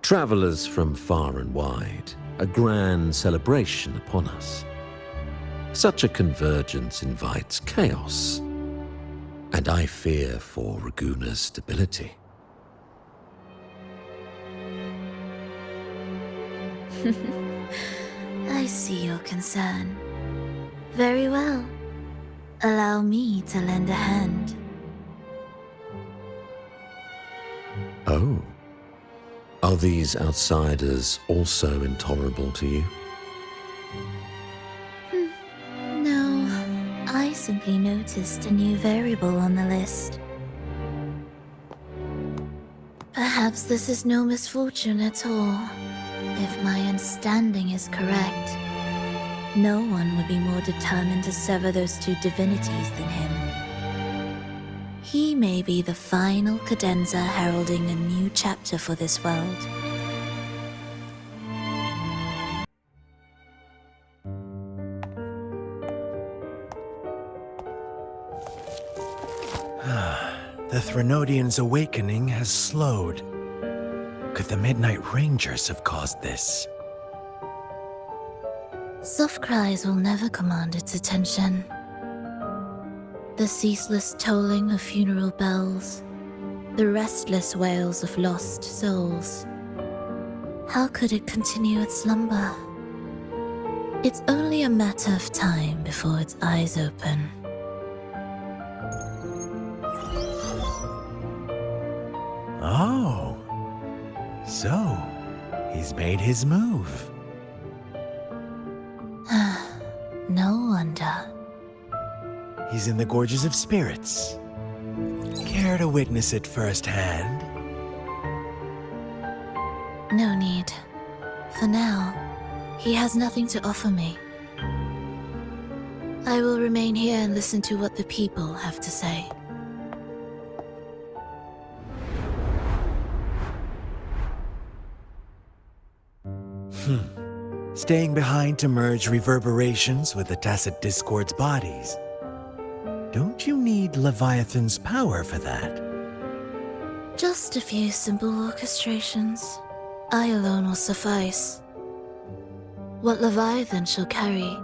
Travelers from far and wide, a grand celebration upon us. Such a convergence invites chaos, and I fear for Raguna's stability. I see your concern. Very well. Allow me to lend a hand. Oh. Are these outsiders also intolerable to you? No, I simply noticed a new variable on the list. Perhaps this is no misfortune at all. If my understanding is correct, no one would be more determined to sever those two divinities than him. He may be the final cadenza heralding a new chapter for this world. The Threnodian's awakening has slowed. Could the Midnight Rangers have caused this? Soft cries will never command its attention. The ceaseless tolling of funeral bells, the restless wails of lost souls. How could it continue its slumber? It's only a matter of time before its eyes open. Oh. So, he's made his move. No wonder. He's in the Gorges of Spirits. Care to witness it firsthand? No need. For now, he has nothing to offer me. I will remain here and listen to what the people have to say. Staying behind to merge reverberations with the Tacit Discord's bodies. Don't you need Leviathan's power for that? Just a few simple orchestrations. I alone will suffice. What Leviathan shall carry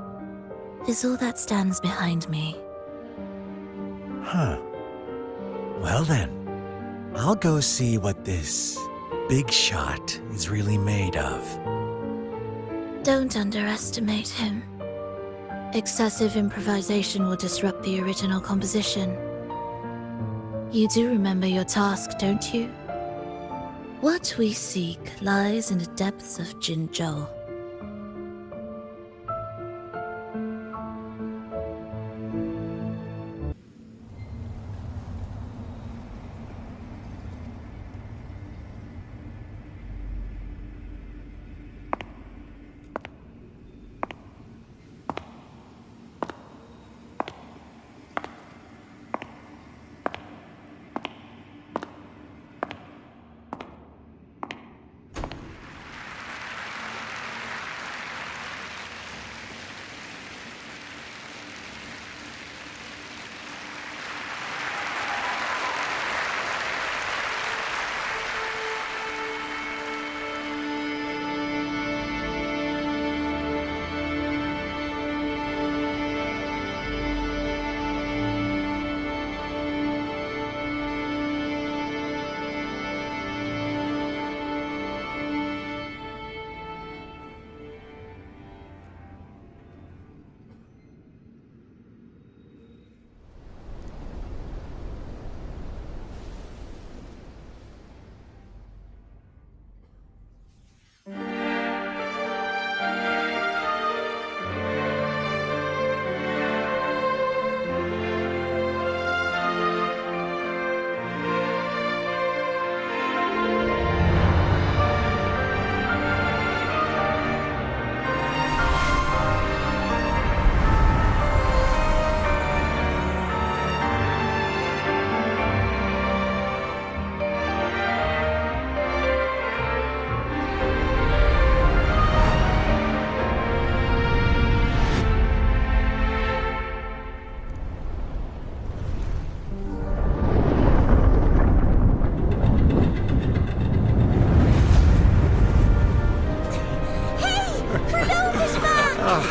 is all that stands behind me. Huh. Well then, I'll go see what this big shot is really made of. Don't underestimate him. Excessive improvisation will disrupt the original composition. You do remember your task, don't you? What we seek lies in the depths of Jinzhou.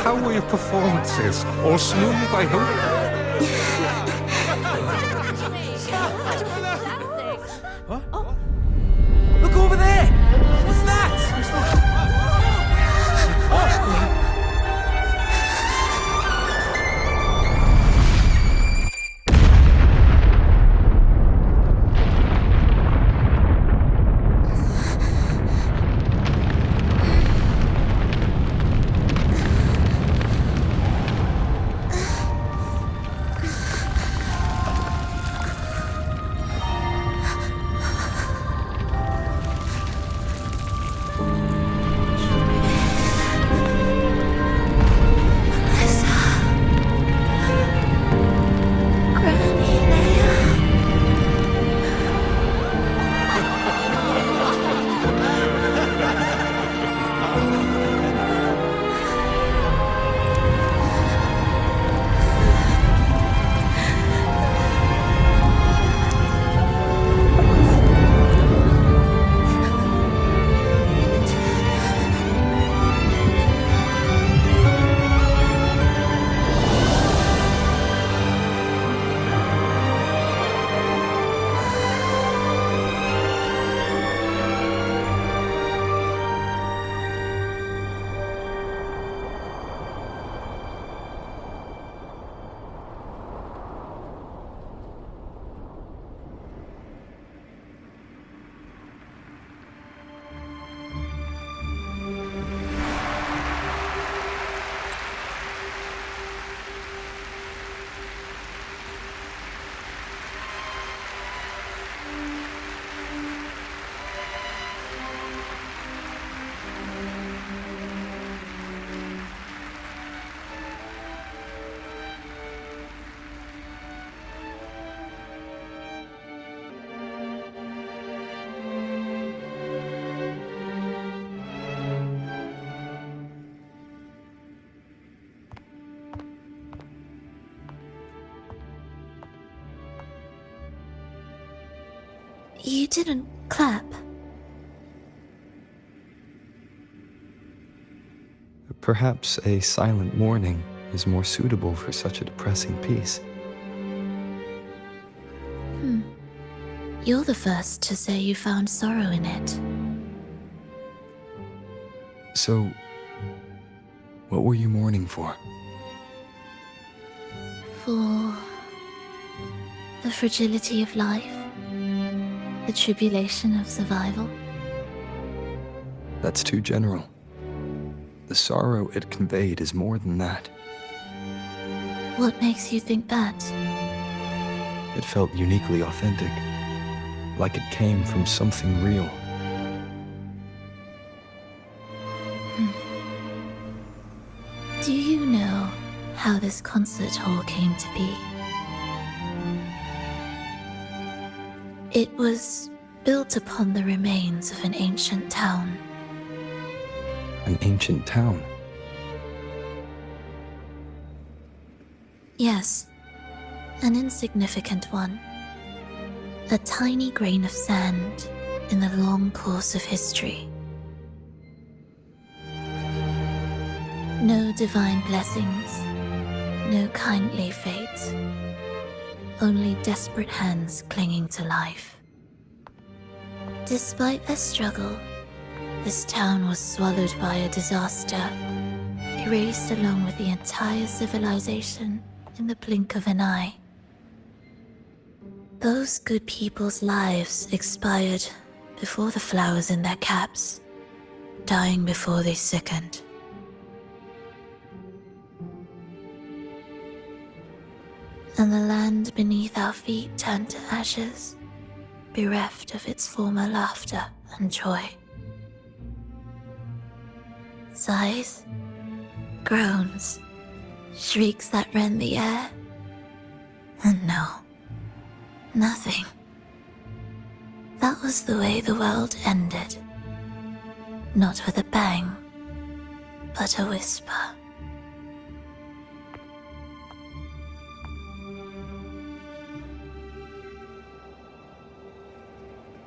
How were your performances? All smooth, I hope? Look over there! What's that? You didn't clap. Perhaps a silent mourning is more suitable for such a depressing piece. You're the first to say you found sorrow in it. So, what were you mourning for? For the fragility of life, the tribulation of survival. That's too general. The sorrow it conveyed is more than that. What makes you think that? It felt uniquely authentic, like it came from something real. Do you know how this concert hall came to be? It was built upon the remains of an ancient town. An ancient town? Yes, an insignificant one. A tiny grain of sand in the long course of history. No divine blessings, no kindly fate. Only desperate hands clinging to life. Despite their struggle, this town was swallowed by a disaster, erased along with the entire civilization in the blink of an eye. Those good people's lives expired before the flowers in their caps, dying before they sickened. And the land beneath our feet turned to ashes, bereft of its former laughter and joy. Sighs, groans, shrieks that rend the air. And no, nothing. That was the way the world ended. Not with a bang, but a whisper.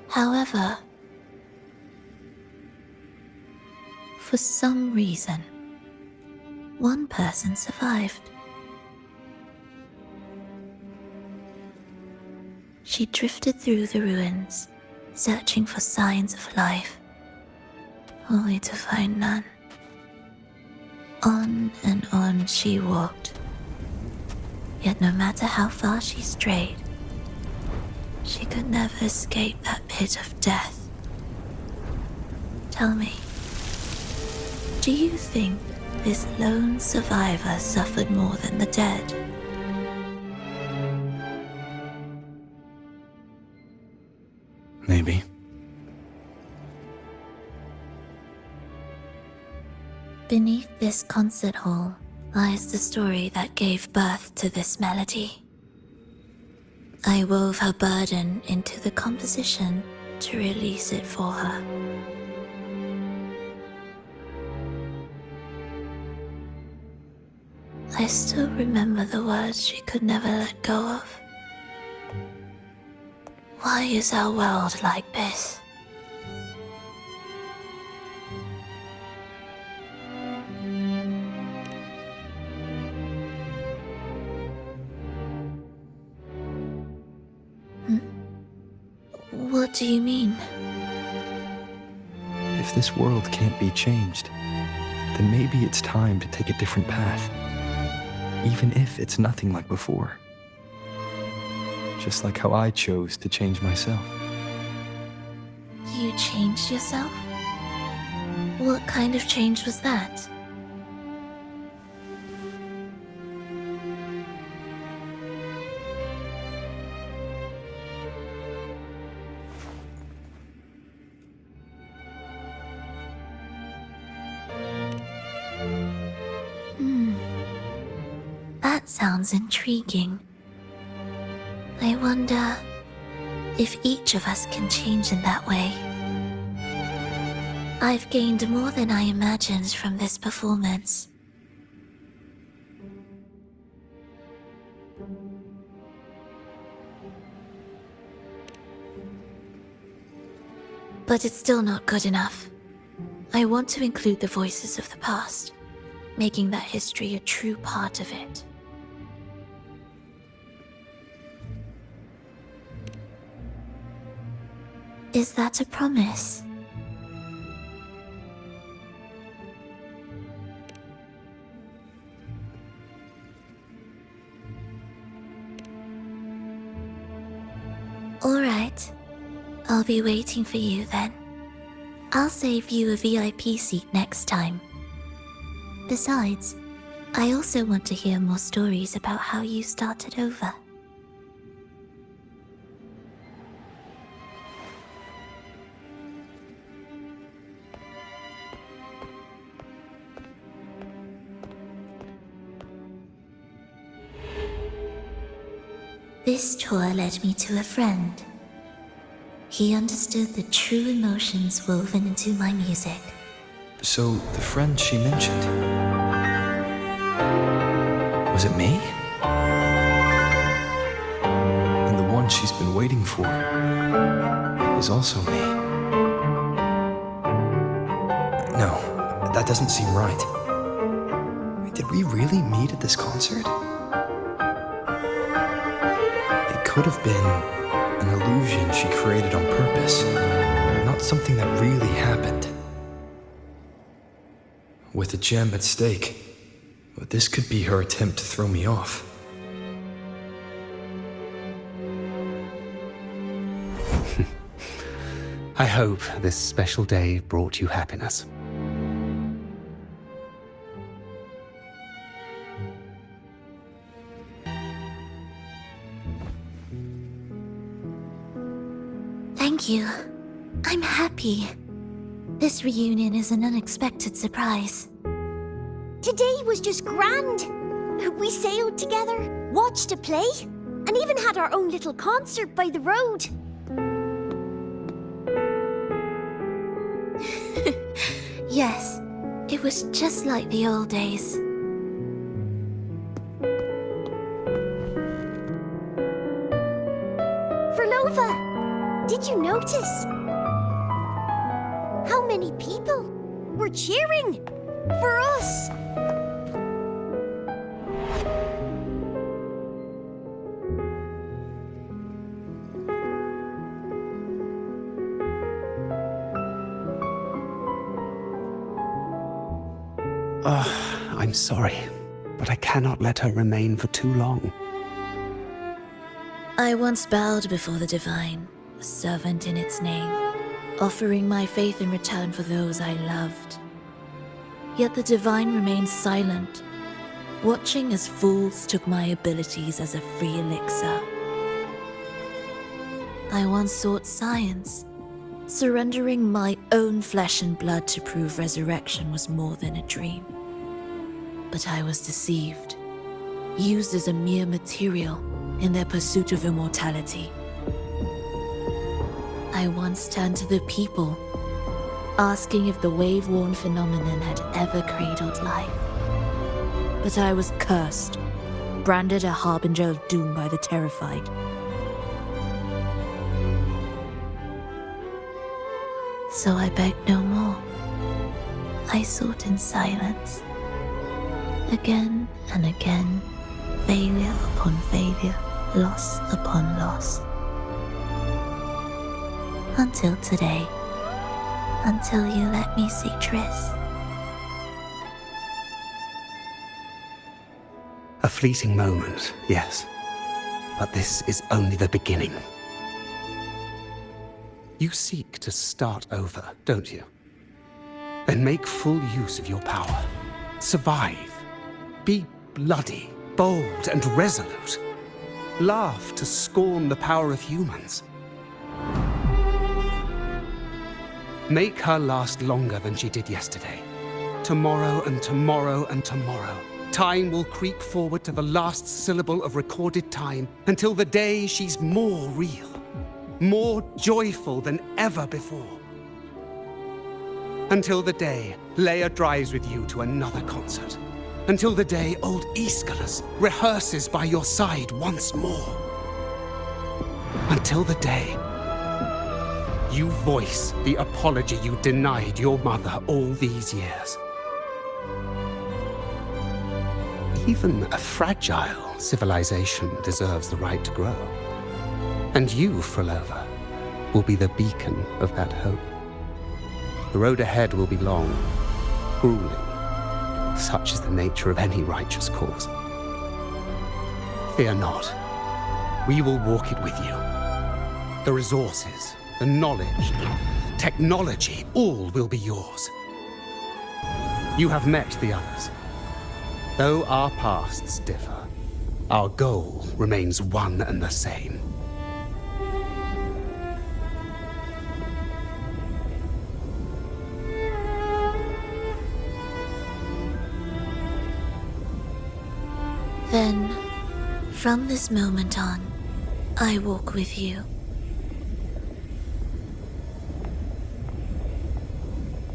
However, for some reason, one person survived. She drifted through the ruins, searching for signs of life, only to find none. On and on she walked. Yet no matter how far she strayed, she could never escape that pit of death. Tell me, do you think this lone survivor suffered more than the dead? Maybe. Beneath this concert hall lies the story that gave birth to this melody. I wove her burden into the composition to release it for her. I still remember the words she could never let go of. Why is our world like this? What do you mean? If this world can't be changed, then maybe it's time to take a different path. Even if it's nothing like before. Just like how I chose to change myself. You changed yourself? What kind of change was that? That sounds intriguing. I wonder if each of us can change in that way. I've gained more than I imagined from this performance. But it's still not good enough. I want to include the voices of the past, making that history a true part of it. Is that a promise? All right. I'll be waiting for you then. I'll save you a VIP seat next time. Besides, I also want to hear more stories about how you started over. This tour led me to a friend. He understood the true emotions woven into my music. So, the friend she mentioned... was it me? And the one she's been waiting for is also me. No, that doesn't seem right. Did we really meet at this concert? It could have been an illusion she created on purpose, not something that really happened. With a gem at stake, this could be her attempt to throw me off. I hope this special day brought you happiness. Thank you. I'm happy. This reunion is an unexpected surprise. Today was just grand. We sailed together, watched a play, and even had our own little concert by the road. Yes, it was just like the old days. Phrolova, did you notice? How many people were cheering for us? I'm sorry, but I cannot let her remain for too long. I once bowed before the Divine, a servant in its name, offering my faith in return for those I loved. Yet the Divine remained silent, watching as fools took my abilities as a free elixir. I once sought science, surrendering my own flesh and blood to prove resurrection was more than a dream. But I was deceived, used as a mere material in their pursuit of immortality. I once turned to the people, asking if the wave-worn phenomenon had ever cradled life. But I was cursed, branded a harbinger of doom by the terrified. So I begged no more. I sought in silence. Again and again, failure upon failure, loss upon loss. Until today. Until you let me see Triss. A fleeting moment, yes. But this is only the beginning. You seek to start over, don't you? Then make full use of your power. Survive. Be bloody, bold, and resolute. Laugh to scorn the power of humans. Make her last longer than she did yesterday. Tomorrow and tomorrow and tomorrow. Time will creep forward to the last syllable of recorded time until the day she's more real, more joyful than ever before. Until the day Leia drives with you to another concert. Until the day old Aeschylus rehearses by your side once more. Until the day you voice the apology you denied your mother all these years. Even a fragile civilization deserves the right to grow. And you, Phrolova, will be the beacon of that hope. The road ahead will be long, grueling. Such is the nature of any righteous cause. Fear not. We will walk it with you. The resources, the knowledge, technology, all will be yours. You have met the others. Though our pasts differ, our goal remains one and the same. Then, from this moment on, I walk with you.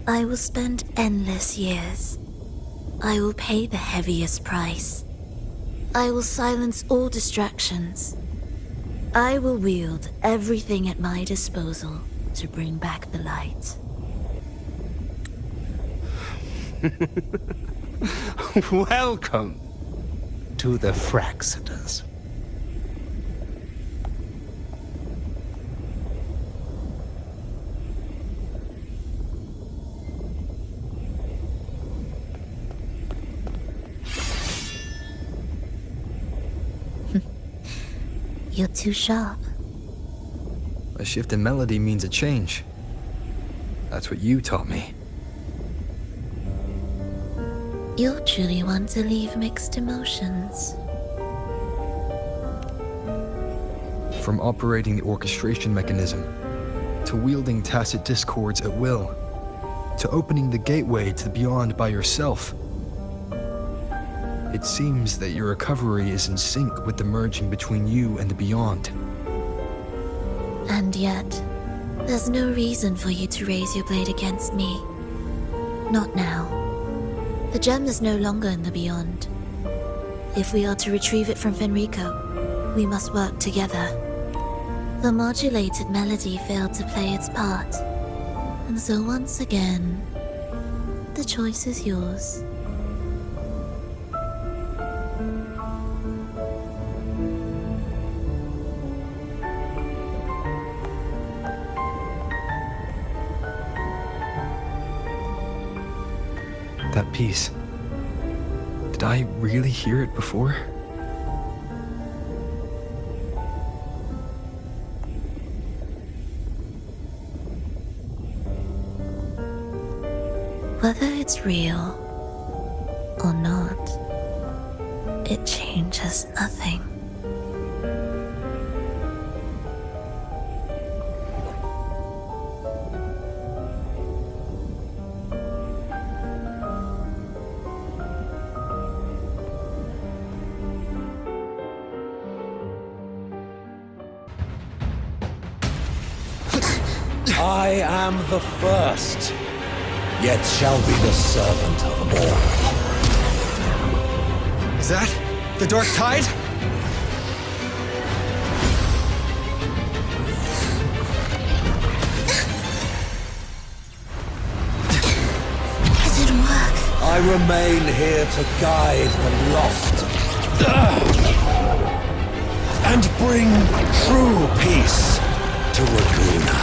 I will spend endless years. I will pay the heaviest price. I will silence all distractions. I will wield everything at my disposal to bring back the light. Welcome to the Fraxiters. You're too sharp. A shift in melody means a change. That's what you taught me. You're truly one to leave mixed emotions. From operating the orchestration mechanism, to wielding tacit discords at will, to opening the gateway to the beyond by yourself. It seems that your recovery is in sync with the merging between you and the beyond. And yet, there's no reason for you to raise your blade against me. Not now. The gem is no longer in the beyond. If we are to retrieve it from Fenrico, we must work together. The modulated melody failed to play its part, and so once again, the choice is yours. That piece. Did I really hear it before? Whether it's real or not, it changes nothing. I am the first, yet shall be the servant of all. Is that the Dark Tide? Does it work? I remain here to guide the lost and bring true peace to Raguna.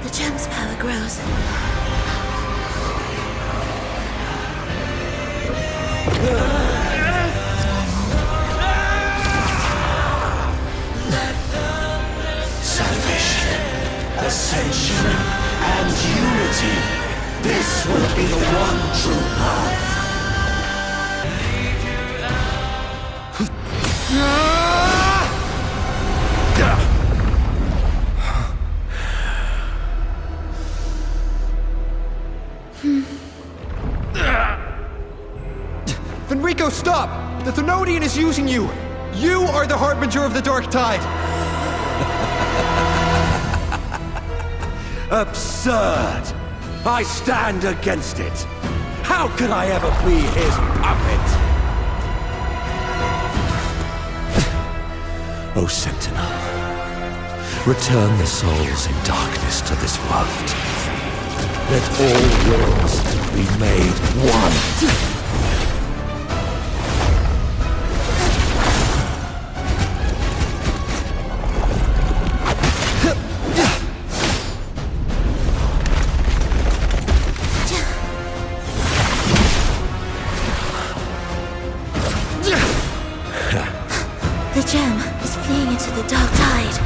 The gem's power grows. Salvation, ascension, and unity. This will be the one true path. Fenrico, stop! The Thenodian is using you! You are the harbinger of the Dark Tide! Absurd! I stand against it. How could I ever be his puppet? O Sentinel, return the souls in darkness to this world. Let all worlds be made one. The gem is fleeing into the dark tide.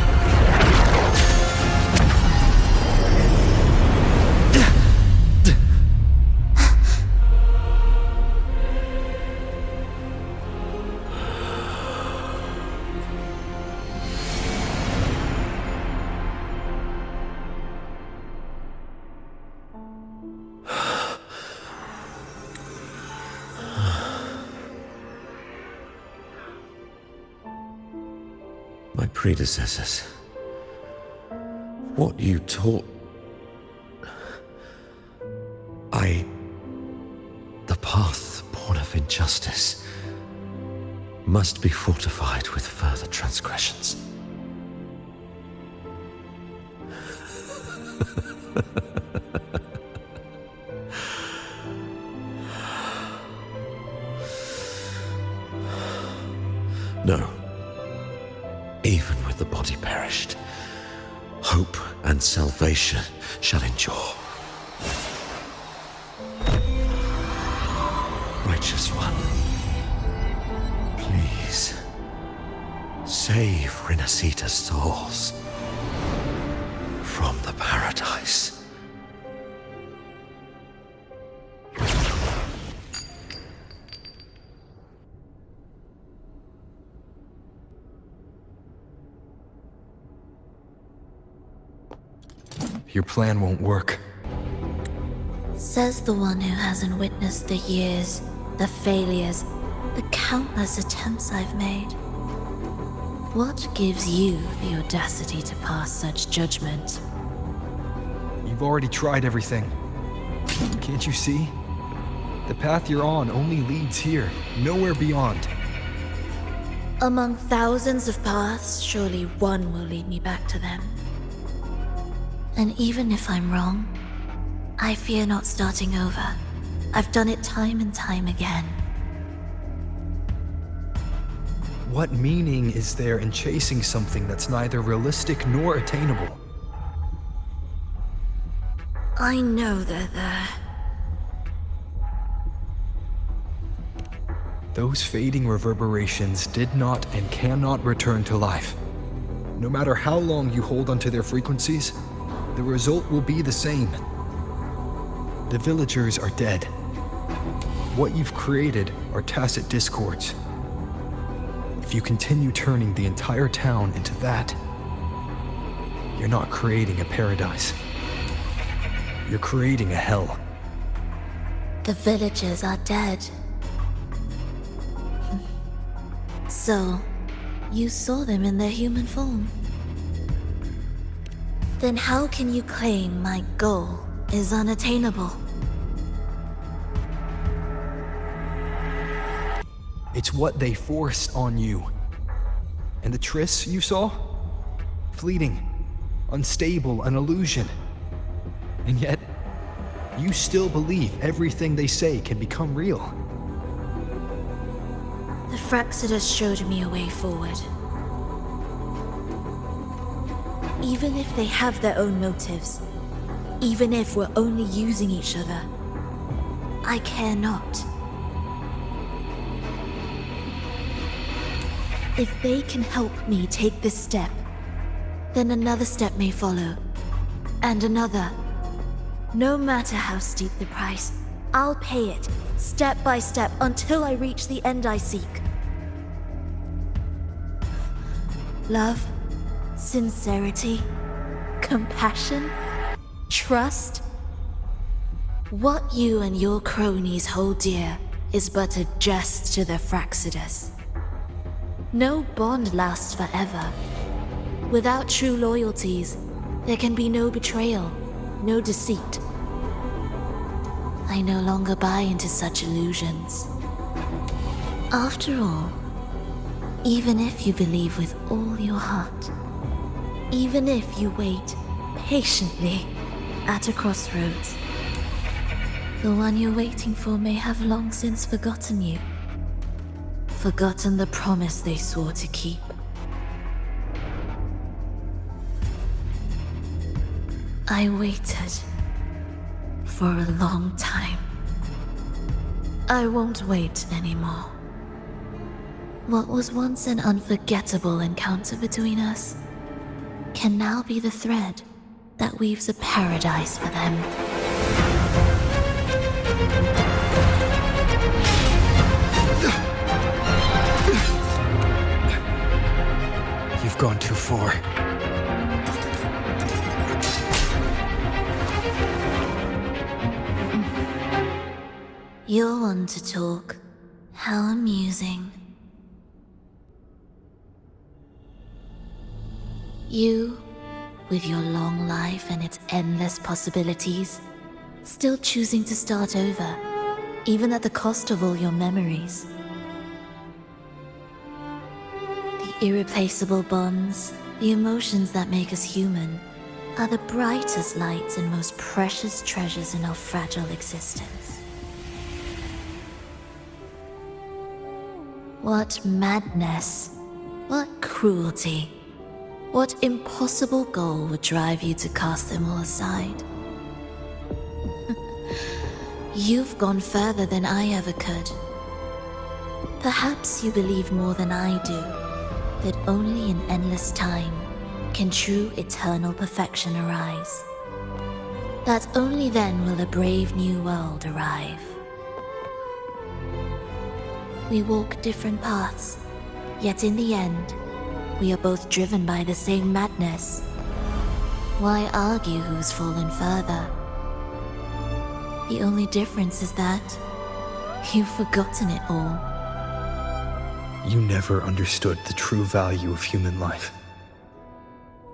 My predecessors. What you taught... The path born of injustice must be fortified with further transgressions. No. Even with the body perished, hope and salvation shall endure. Righteous One, please save Renacita's souls from the paradise. Your plan won't work. Says the one who hasn't witnessed the years, the failures, the countless attempts I've made. What gives you the audacity to pass such judgment? You've already tried everything. Can't you see? The path you're on only leads here, nowhere beyond. Among thousands of paths, surely one will lead me back to them. And even if I'm wrong, I fear not starting over. I've done it time and time again. What meaning is there in chasing something that's neither realistic nor attainable? I know they're there. Those fading reverberations did not and cannot return to life. No matter how long you hold onto their frequencies, the result will be the same. The villagers are dead. What you've created are tacit discords. If you continue turning the entire town into that, you're not creating a paradise. You're creating a hell. The villagers are dead. So, you saw them in their human form. Then how can you claim my goal is unattainable? It's what they forced on you. And the Triss you saw? Fleeting, unstable, an illusion. And yet, you still believe everything they say can become real. The Fraxidus showed me a way forward. Even if they have their own motives, even if we're only using each other, I care not. If they can help me take this step, then another step may follow, and another. No matter how steep the price, I'll pay it, step by step, until I reach the end I seek. Love, sincerity, compassion, trust. What you and your cronies hold dear is but a jest to the Fraxidus. No bond lasts forever. Without true loyalties, there can be no betrayal, no deceit, I no longer buy into such illusions. After all, even if you believe with all your heart, even if you wait patiently at a crossroads, the one you're waiting for may have long since forgotten you. Forgotten the promise they swore to keep. I waited for a long time. I won't wait anymore. What was once an unforgettable encounter between us can now be the thread that weaves a paradise for them. You've gone too far. You're one to talk. How amusing. You, with your long life and its endless possibilities, still choosing to start over, even at the cost of all your memories. The irreplaceable bonds, the emotions that make us human, are the brightest lights and most precious treasures in our fragile existence. What madness, what cruelty, what impossible goal would drive you to cast them all aside? You've gone further than I ever could. Perhaps you believe more than I do, that only in endless time can true eternal perfection arise. That only then will a brave new world arrive. We walk different paths, yet in the end, we are both driven by the same madness. Why argue who's fallen further? The only difference is that you've forgotten it all. You never understood the true value of human life.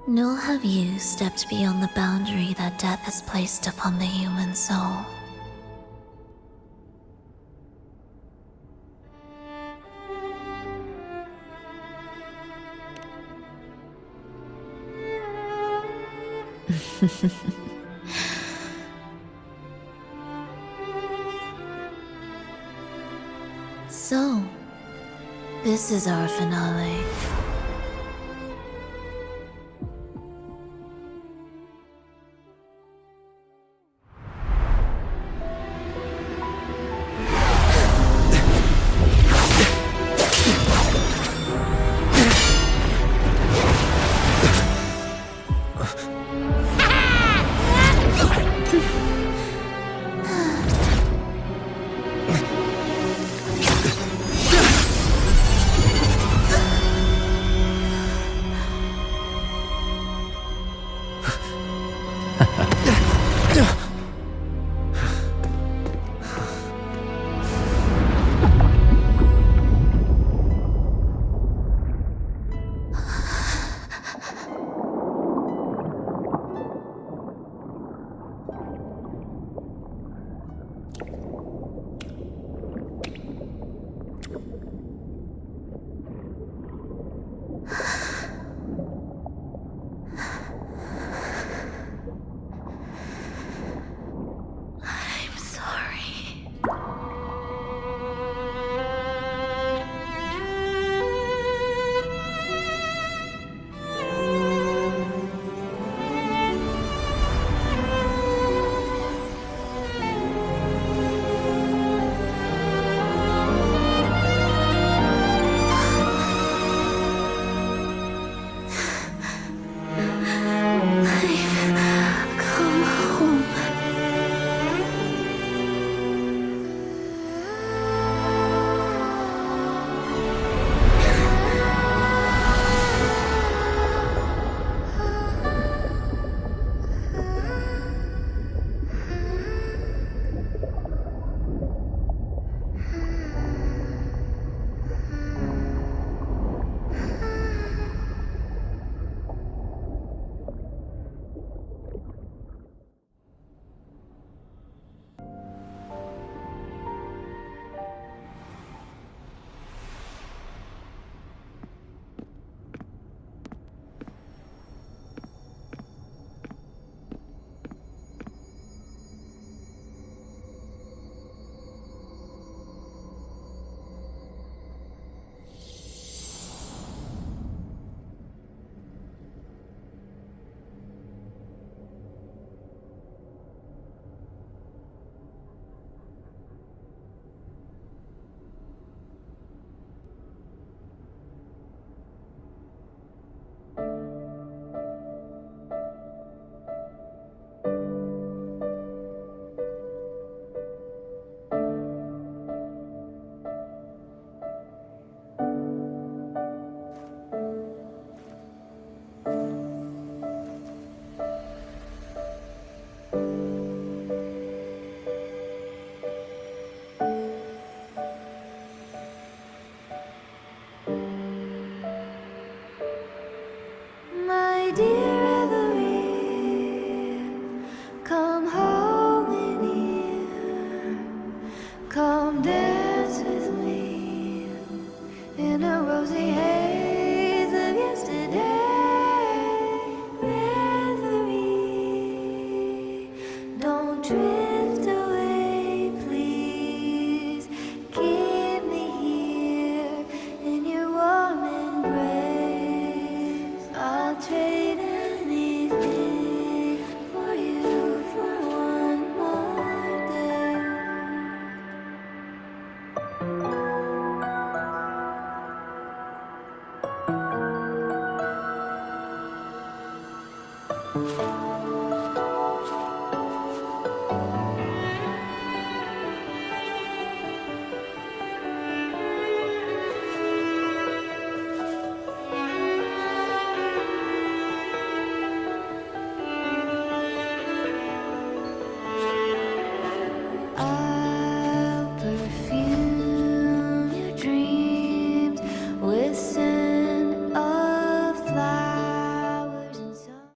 Nor have you stepped beyond the boundary that death has placed upon the human soul. So, this is our finale.